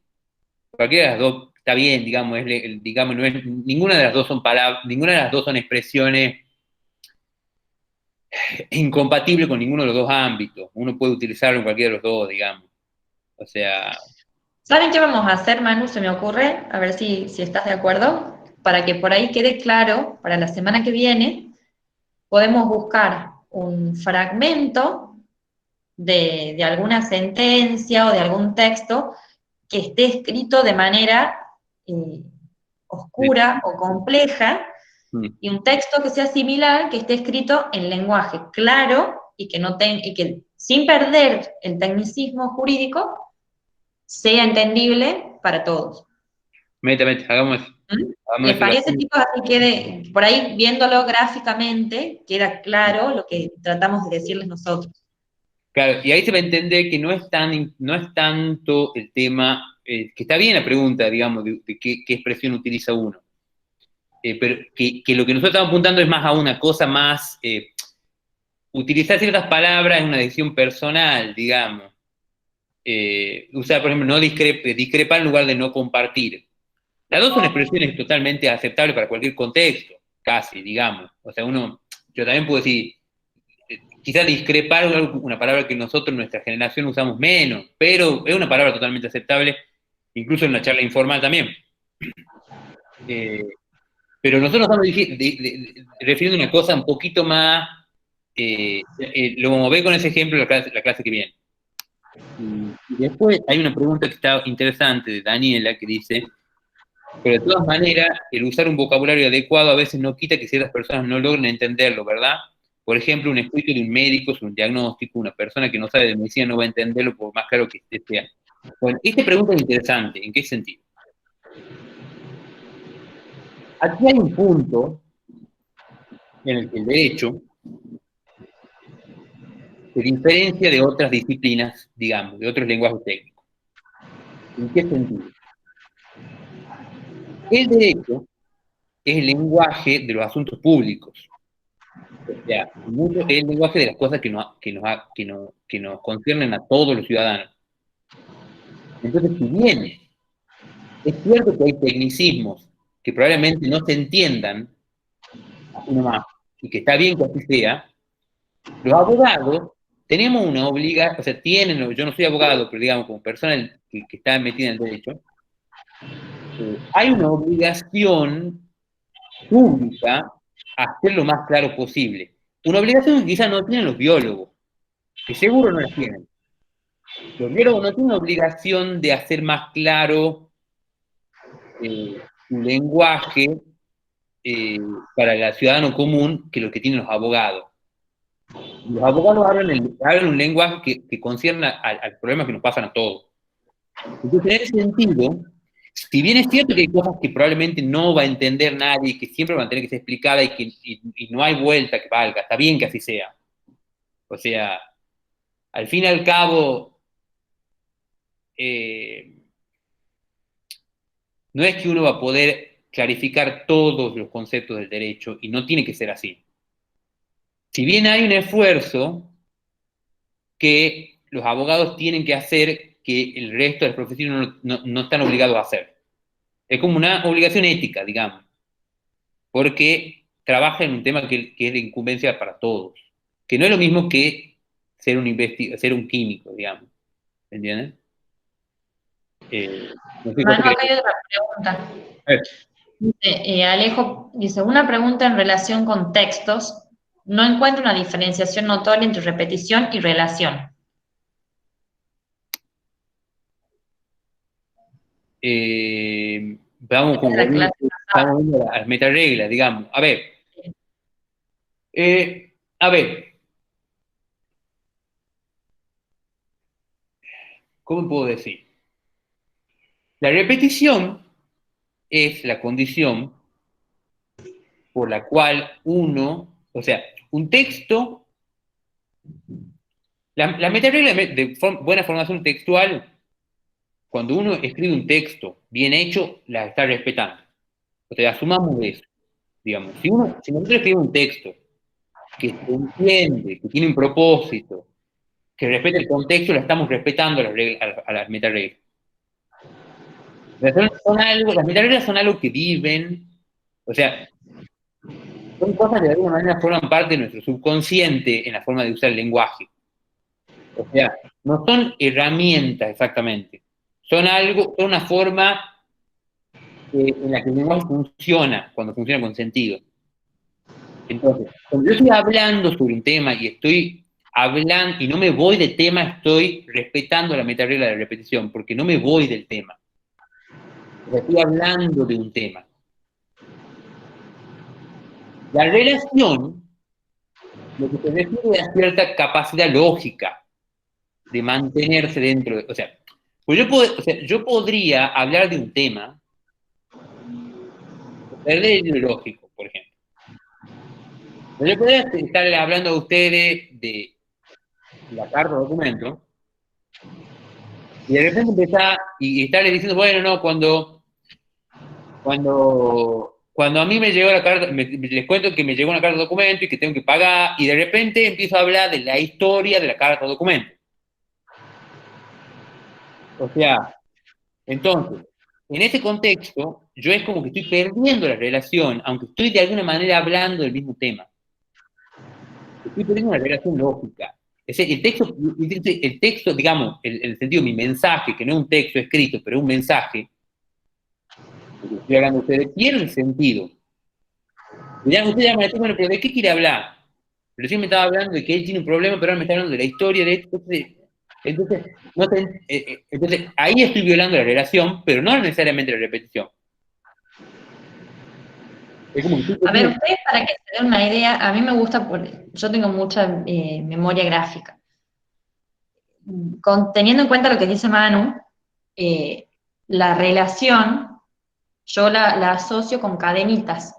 S1: cualquiera de las dos está bien, digamos, digamos, no es, ninguna de las dos son palabras, ninguna de las dos son expresiones incompatibles con ninguno de los dos ámbitos. Uno puede utilizarlo en cualquiera de los dos, digamos. O sea,
S3: ¿Saben qué vamos a hacer, Manu? Se me ocurre, a ver si estás de acuerdo, para que por ahí quede claro, para la semana que viene, podemos buscar un fragmento de alguna sentencia o de algún texto que esté escrito de manera oscura o compleja, y un texto que sea similar, que esté escrito en lenguaje claro y que sin perder el tecnicismo jurídico sea entendible para todos.
S1: mete, hagamos eso.
S3: ¿Les parece, chicos? Así quede, por ahí viéndolo gráficamente, queda claro lo que tratamos de decirles nosotros.
S1: Claro, y ahí se va a entender que no es tanto el tema, que está bien la pregunta, digamos, de qué expresión utiliza uno. Pero que lo que nosotros estamos apuntando es más a una cosa más, utilizar ciertas palabras es una decisión personal, digamos. Usar, por ejemplo, no discrepar en lugar de no compartir. Las dos son expresiones totalmente aceptables para cualquier contexto, casi, digamos. O sea, yo también puedo decir, quizás discrepar es una palabra que nosotros en nuestra generación usamos menos, pero es una palabra totalmente aceptable, incluso en una charla informal también. Pero nosotros estamos refiriendo a una cosa un poquito más, lo vamos a ver con ese ejemplo la clase que viene. Y después hay una pregunta que está interesante de Daniela que dice, pero de todas maneras, el usar un vocabulario adecuado a veces no quita que ciertas personas no logren entenderlo, ¿verdad? Por ejemplo, un escrito de un médico sobre un diagnóstico, una persona que no sabe de medicina no va a entenderlo por más claro que sea. Bueno, esta pregunta es interesante, ¿en qué sentido? Aquí hay un punto en el que el derecho se diferencia de otras disciplinas, digamos, de otros lenguajes técnicos. ¿En qué sentido? El derecho es el lenguaje de los asuntos públicos. O sea, es el lenguaje de las cosas que nos conciernen a todos los ciudadanos. Entonces, si bien es cierto que hay tecnicismos que probablemente no se entiendan, así nomás, y que está bien que así sea, los abogados tenemos una obligación, o sea, yo no soy abogado, pero digamos, como persona que está metida en el derecho, hay una obligación pública a hacer lo más claro posible. Una obligación que quizás no tienen los biólogos, que seguro no la tienen. Los biólogos no tienen una obligación de hacer más claro su lenguaje para el ciudadano común que lo que tienen los abogados. Los abogados hablan un lenguaje que concierne al problema que nos pasan a todos. Entonces, en ese sentido, Si bien es cierto que hay cosas que probablemente no va a entender nadie, que siempre van a tener que ser explicadas y no hay vuelta que valga, está bien que así sea. O sea, al fin y al cabo, eh, no es que uno va a poder clarificar todos los conceptos del derecho y no tiene que ser así. Si bien hay un esfuerzo que los abogados tienen que hacer que el resto de las profesiones no están obligados a hacer. Es como una obligación ética, digamos, porque trabaja en un tema que es de incumbencia para todos, que no es lo mismo que ser ser un químico, digamos, ¿entiendes? No sé,
S3: Manu,
S1: José,
S3: acá hay otra pregunta.
S1: a ver,
S3: Alejo dice, una pregunta en relación con textos. No encuentro una diferenciación notoria entre repetición y relación.
S1: vamos como
S3: La clase
S1: estamos viendo las metareglas, digamos. A ver, ¿cómo puedo decir? La repetición es la condición por la cual uno, o sea, un texto, la metaregla de buena formación textual, cuando uno escribe un texto bien hecho, la está respetando. O sea, asumamos eso, digamos. Si nosotros escribimos un texto que se entiende, que tiene un propósito, que respeta el contexto, la estamos respetando a las metareglas. Las metareglas son algo que viven, o sea, son cosas que de alguna manera forman parte de nuestro subconsciente en la forma de usar el lenguaje. O sea, no son herramientas exactamente. Son una forma en la que el lenguaje funciona, cuando funciona con sentido. Entonces, cuando yo estoy hablando sobre un tema y estoy hablando y no me voy del tema, estoy respetando la metaregla de la repetición, porque no me voy del tema. O sea, estoy hablando de un tema. La relación, lo que se refiere a cierta capacidad lógica de mantenerse dentro de, o sea, pues yo podría hablar de un tema, perder el lógico, por ejemplo. Pero yo podría estar hablando a ustedes de la carta de documento y de repente empezar y estarle diciendo, bueno, no, cuando a mí me llegó la carta, les cuento que me llegó una carta de documento y que tengo que pagar, y de repente empiezo a hablar de la historia de la carta de documento. O sea, entonces, en ese contexto, yo es como que estoy perdiendo la relación, aunque estoy de alguna manera hablando del mismo tema. Estoy perdiendo una relación lógica. Es decir, el texto, digamos, el sentido de mi mensaje, que no es un texto escrito, pero es un mensaje, porque estoy hablando de ustedes, pierde el sentido. Dirán, ustedes ya me dicen, bueno, pero ¿de qué quiere hablar? Pero sí me estaba hablando de que él tiene un problema, pero ahora me está hablando de la historia de esto. Entonces, ahí estoy violando la relación, pero no necesariamente la repetición. Es como
S3: A ver, ustedes para que se den una idea, a mí me gusta, yo tengo mucha memoria gráfica. Teniendo en cuenta lo que dice Manu, la relación yo la asocio con cadenitas,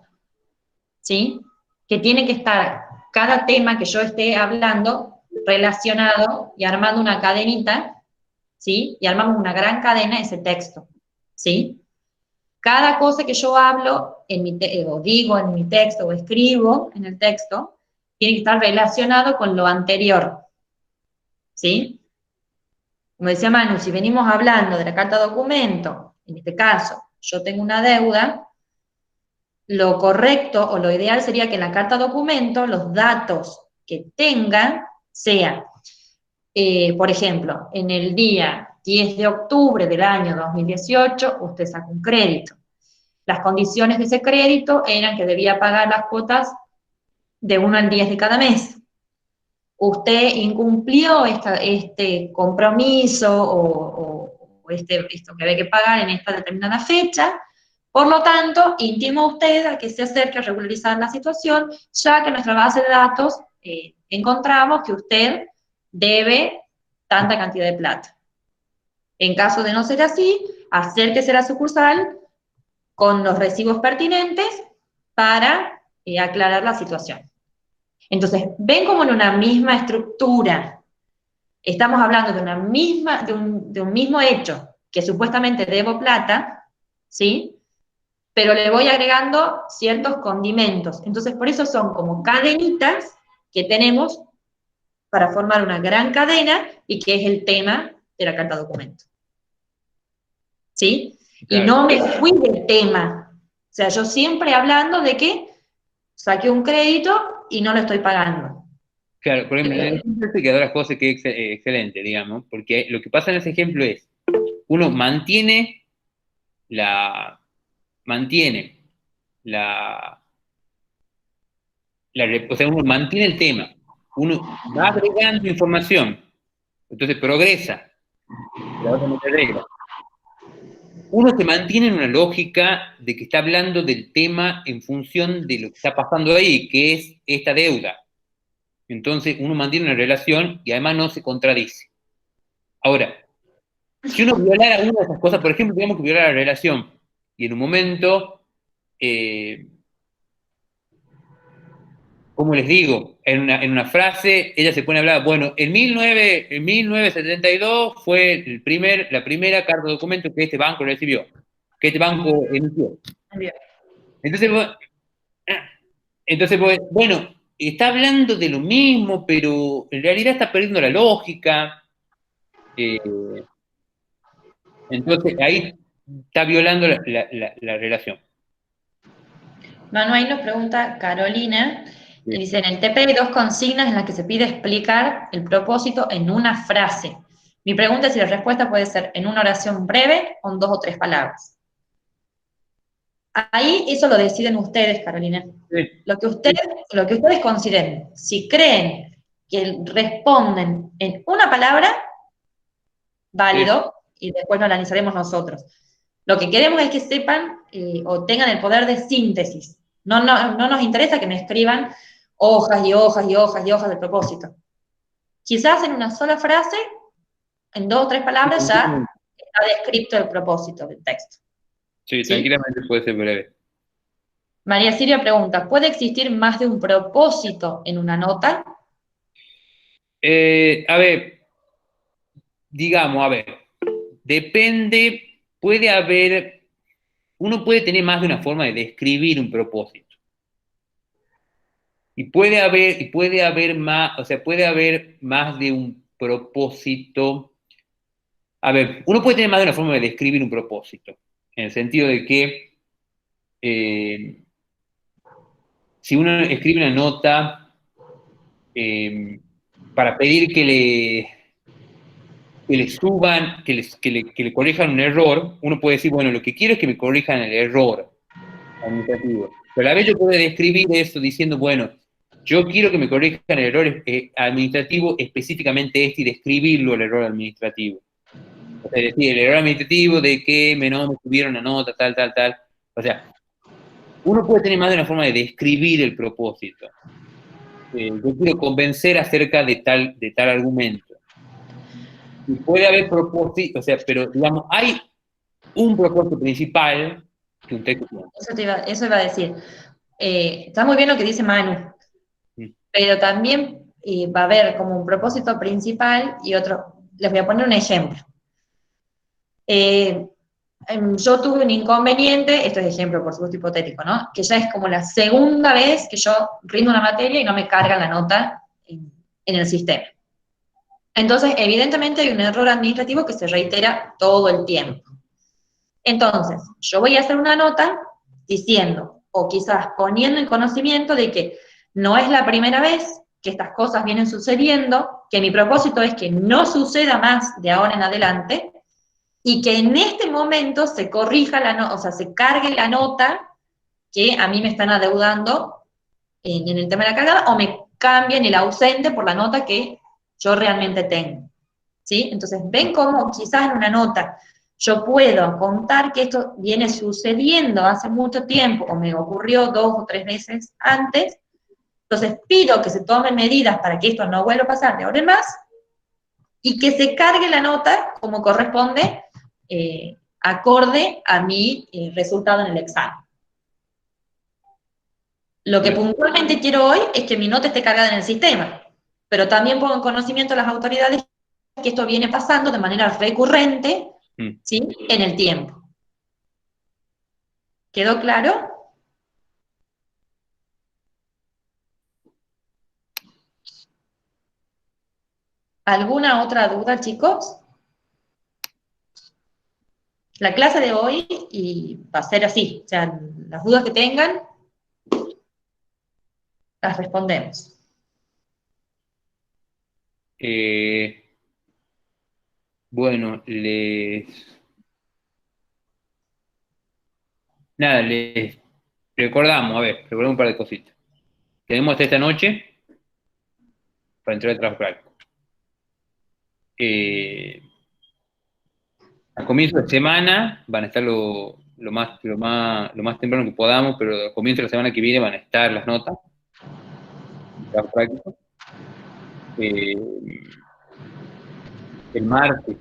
S3: ¿sí? Que tiene que estar cada tema que yo esté hablando relacionado y armando una cadenita, ¿sí? Y armamos una gran cadena, ese texto, ¿sí? Cada cosa que yo hablo, o digo en mi texto, o escribo en el texto, tiene que estar relacionado con lo anterior, ¿sí? Como decía Manu, si venimos hablando de la carta documento, en este caso, yo tengo una deuda, lo correcto o lo ideal sería que en la carta documento los datos que tengan sean, por ejemplo, en el día 10 de octubre del año 2018, usted saca un crédito. Las condiciones de ese crédito eran que debía pagar las cuotas de 1 al 10 de cada mes. Usted incumplió este compromiso o esto que había que pagar en esta determinada fecha, por lo tanto, intimo a usted a que se acerque a regularizar la situación, ya que en nuestra base de datos encontramos que usted debe tanta cantidad de plata. En caso de no ser así, acérquese a la sucursal con los recibos pertinentes para aclarar la situación. Entonces, ven como en una misma estructura, estamos hablando de un mismo hecho, que supuestamente debo plata, ¿sí? Pero le voy agregando ciertos condimentos. Entonces, por eso son como cadenitas que tenemos para formar una gran cadena y que es el tema de la carta documento. ¿Sí?
S1: Claro.
S3: Y no me fui del tema. O sea, yo siempre hablando de que saqué un crédito y no lo estoy pagando.
S1: Claro, por ejemplo, el ejemplo que da las cosas que es excelente, digamos, porque lo que pasa en ese ejemplo es, uno mantiene la, o sea, uno mantiene el tema, uno va agregando información, entonces progresa, la otra no se arregla. Uno se mantiene en una lógica de que está hablando del tema en función de lo que está pasando ahí, que es esta deuda. Entonces uno mantiene una relación y además no se contradice. Ahora, si uno violara una de esas cosas, por ejemplo, digamos que violara la relación, y en un momento, ¿cómo les digo? En una frase, ella se pone a hablar, bueno, en 1972 fue la primera carta de documento que este banco recibió, que este banco emitió. Entonces, bueno, está hablando de lo mismo, pero en realidad está perdiendo la lógica. Entonces, ahí está violando la relación.
S3: Manuel nos pregunta Carolina,
S1: Sí.
S3: y dice, en el TP hay dos consignas en las que se pide explicar el propósito en una frase. Mi pregunta es si la respuesta puede ser en una oración breve o en 2 o 3 palabras. Ahí eso lo deciden ustedes, Carolina.
S1: Sí.
S3: Lo que ustedes consideren. Si creen que responden en una palabra, válido, y después lo analizaremos nosotros. Lo que queremos es que sepan o tengan el poder de síntesis. No nos interesa que me escriban hojas y hojas y hojas y hojas de propósito. Quizás en una sola frase, en 2 o 3 palabras, ya está descrito el propósito del texto.
S1: Sí, tranquilamente puede ser breve.
S3: María Silvia pregunta, ¿puede existir más de un propósito en una nota?
S1: A ver, depende, uno puede tener más de una forma de describir un propósito. Y puede haber más, o sea, puede haber más de un propósito. A ver, uno puede tener más de una forma de describir un propósito, en el sentido de que si uno escribe una nota para pedir que le suban, que le corrijan un error, uno puede decir, bueno, lo que quiero es que me corrijan el error administrativo. Pero a la vez yo puedo describir eso diciendo, bueno, yo quiero que me corrijan el error administrativo, específicamente y describirlo el error administrativo. O sea, decir, el error administrativo de que no me subieron la nota, tal, tal, tal. O sea, uno puede tener más de una forma de describir el propósito. Yo quiero convencer acerca de tal argumento. Y puede haber propósito, o sea, pero digamos, hay un propósito principal que un texto tiene.
S3: Eso iba a decir. Está muy bien lo que dice Manu, pero también va a haber como un propósito principal y otro. Les voy a poner un ejemplo. Yo tuve un inconveniente, esto es ejemplo, por supuesto, hipotético, ¿no? Que ya es como la segunda vez que yo rindo una materia y no me cargan la nota en el sistema. Entonces, evidentemente hay un error administrativo que se reitera todo el tiempo. Entonces, yo voy a hacer una nota diciendo, o quizás poniendo en conocimiento de que no es la primera vez que estas cosas vienen sucediendo, que mi propósito es que no suceda más de ahora en adelante, y que en este momento se corrija o sea, se cargue la nota que a mí me están adeudando en el tema de la cargada, o me cambien el ausente por la nota que yo realmente tengo. ¿Sí? Entonces, ven cómo quizás en una nota yo puedo contar que esto viene sucediendo hace mucho tiempo, o me ocurrió 2 o 3 veces antes, entonces pido que se tomen medidas para que esto no vuelva a pasar de ahora en más, y que se cargue la nota como corresponde acorde a mi resultado en el examen. Lo que puntualmente quiero hoy es que mi nota esté cargada en el sistema, pero también pongo en conocimiento a las autoridades que esto viene pasando de manera recurrente, ¿sí?, en el tiempo. ¿Quedó claro? ¿Alguna otra duda, chicos? La clase de hoy va a ser así, o sea, las dudas que tengan, las respondemos.
S1: Bueno, nada, les recordamos un par de cositas. Tenemos hasta esta noche para entrar al trabajo práctico. A comienzo de semana van a estar lo más temprano que podamos, pero a comienzo de la semana que viene van a estar las notas del trabajo práctico. El martes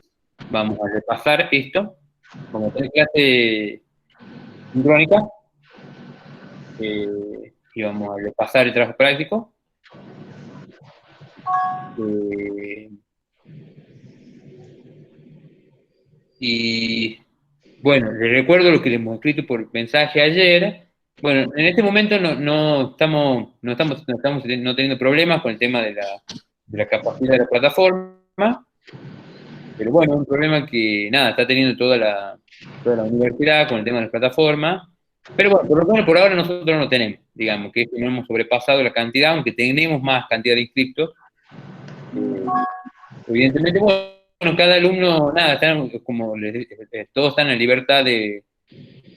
S1: vamos a repasar esto. Vamos a tener clase sincrónica y vamos a repasar el trabajo práctico. Y bueno, les recuerdo lo que les hemos escrito por mensaje ayer. Bueno, en este momento no estamos teniendo problemas con el tema de la capacidad de la plataforma, pero bueno, un problema que nada, está teniendo toda la universidad con el tema de la plataforma. Pero bueno, por lo menos por ahora nosotros no lo tenemos, digamos, que no hemos sobrepasado la cantidad, aunque tenemos más cantidad de inscriptos. Evidentemente, bueno, cada alumno, nada, todos están en libertad de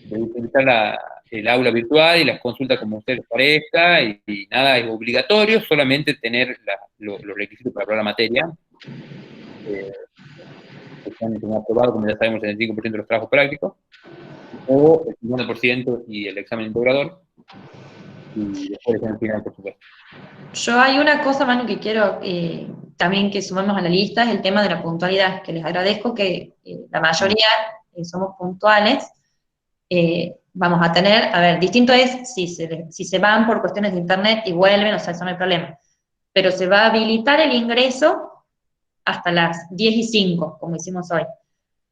S1: utilizar el aula virtual y las consultas como a ustedes les parezca, y nada es obligatorio, solamente tener los requisitos para aprobar la materia. Están aprobados, como ya sabemos, el 75% de los trabajos prácticos, o el 50% y el examen integrador, y después el examen final, por supuesto.
S3: Yo hay una cosa, Manu, que quiero también que sumemos a la lista, es el tema de la puntualidad, que les agradezco que la mayoría somos puntuales. Vamos a tener, a ver, distinto es si se van por cuestiones de internet y vuelven, o sea, eso no hay problema. Pero se va a habilitar el ingreso hasta las 10:05, como hicimos hoy.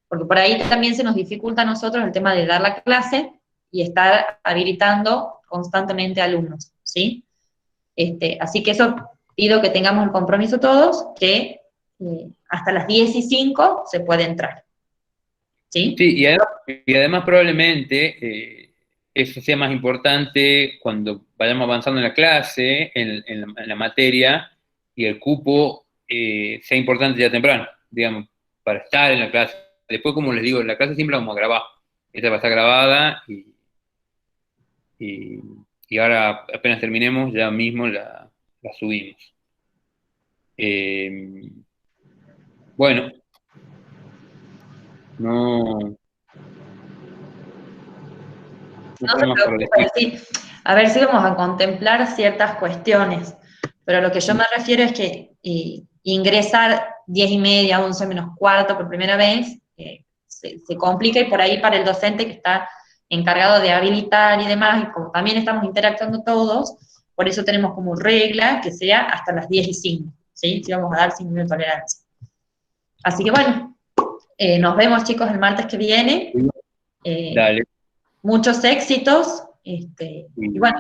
S3: Porque por ahí también se nos dificulta a nosotros el tema de dar la clase y estar habilitando constantemente alumnos, ¿sí? Así que eso pido que tengamos el compromiso todos, que hasta las 10:05 se puede entrar. ¿Sí?
S1: Sí, y además probablemente eso sea más importante cuando vayamos avanzando en la clase, en la materia, y el cupo sea importante ya temprano, digamos, para estar en la clase. Después, como les digo, la clase siempre la vamos a grabar. Esta va a estar grabada y, y ahora apenas terminemos, ya mismo la subimos. Bueno, no
S3: No se
S1: tenemos más por
S3: preocupe,
S1: decir.
S3: sí. A ver si vamos a contemplar ciertas cuestiones, pero lo que yo me refiero es que ingresar 10:30, 11 menos cuarto por primera vez, se complica, y por ahí para el docente que está encargado de habilitar y demás, y como también estamos interactuando todos, por eso tenemos como regla que sea hasta las 10:05, ¿sí? Si vamos a dar 5 minutos de tolerancia. Así que bueno, nos vemos, chicos, el martes que viene.
S1: Dale.
S3: Muchos éxitos, y bueno,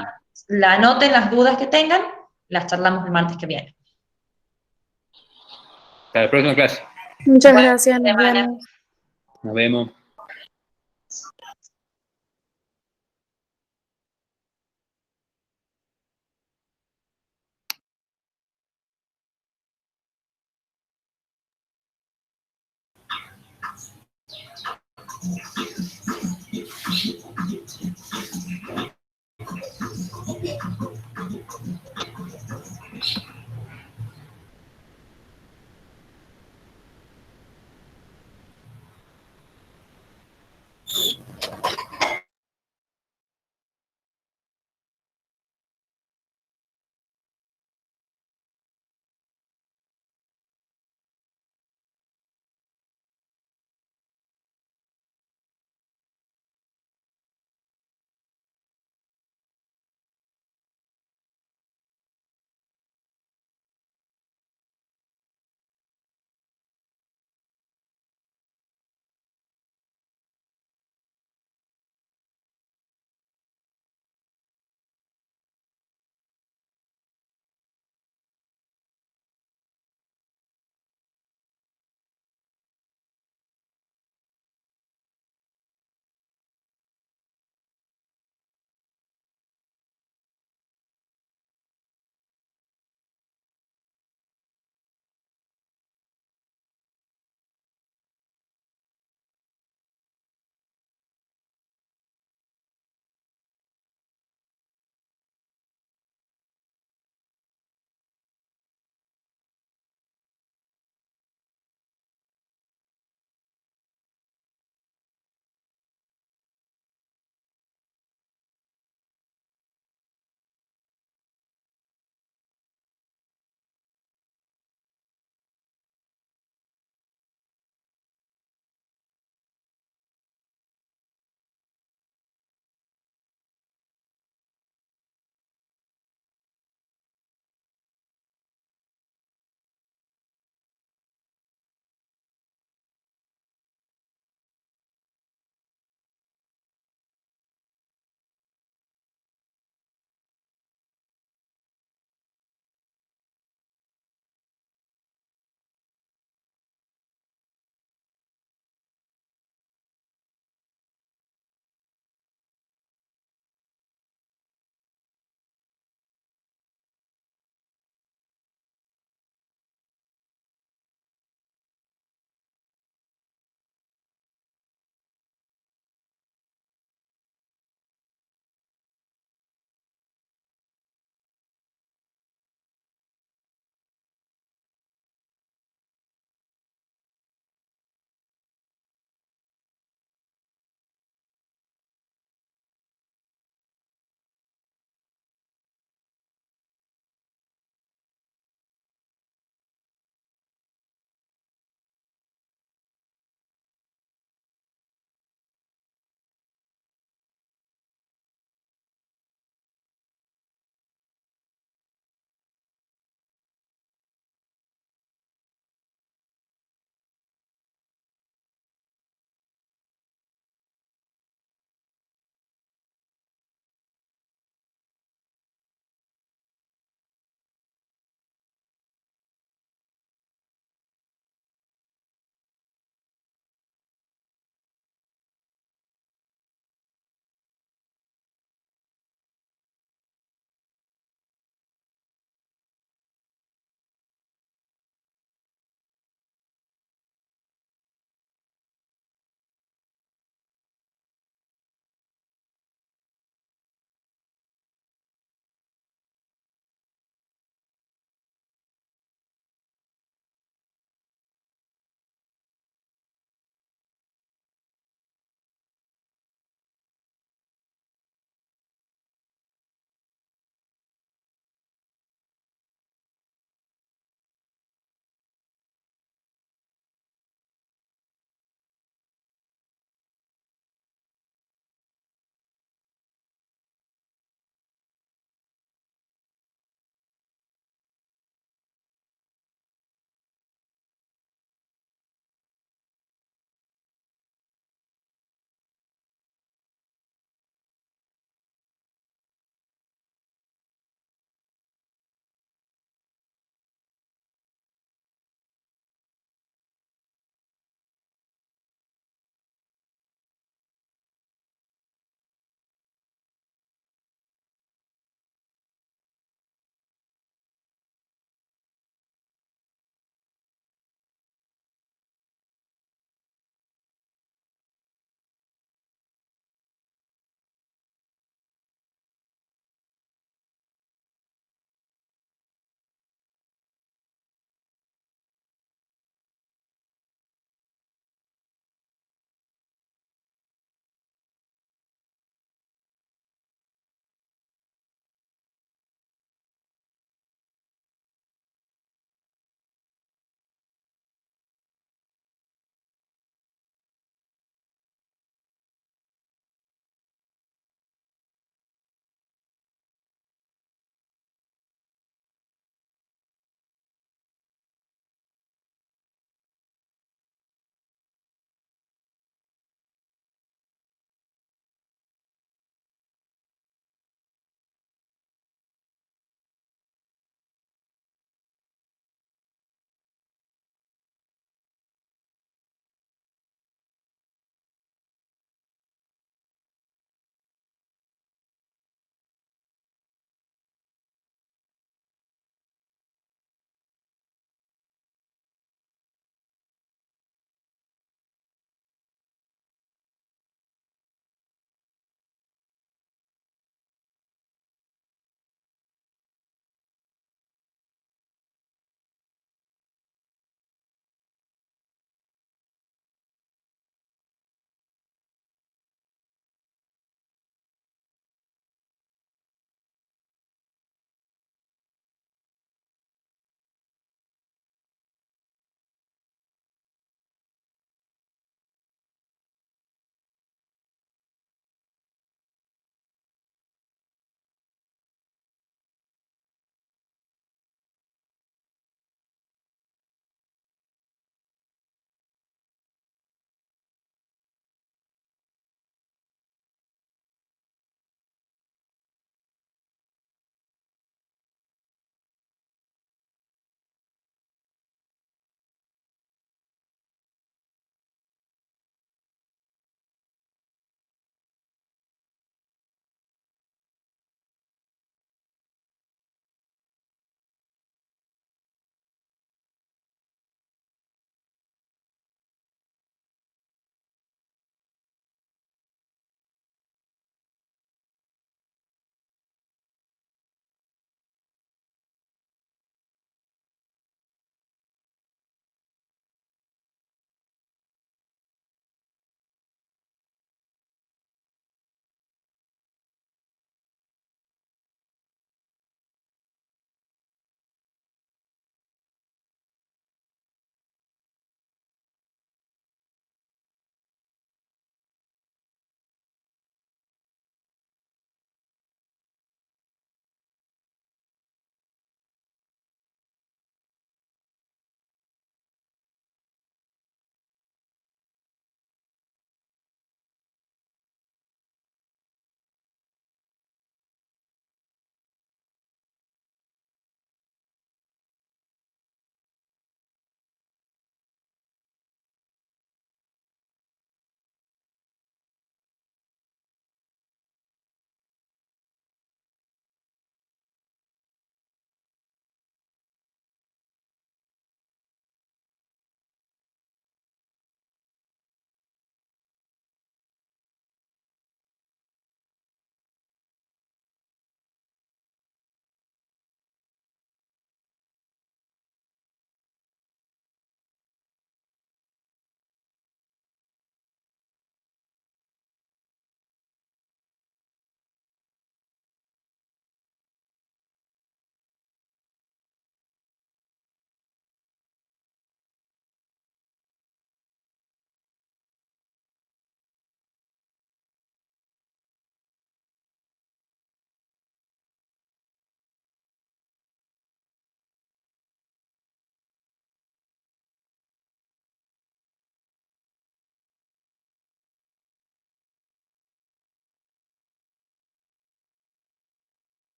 S3: anoten las dudas que tengan, las charlamos el martes que viene.
S1: Hasta la próxima clase.
S5: Muchas gracias, nos vemos.
S1: Nos vemos.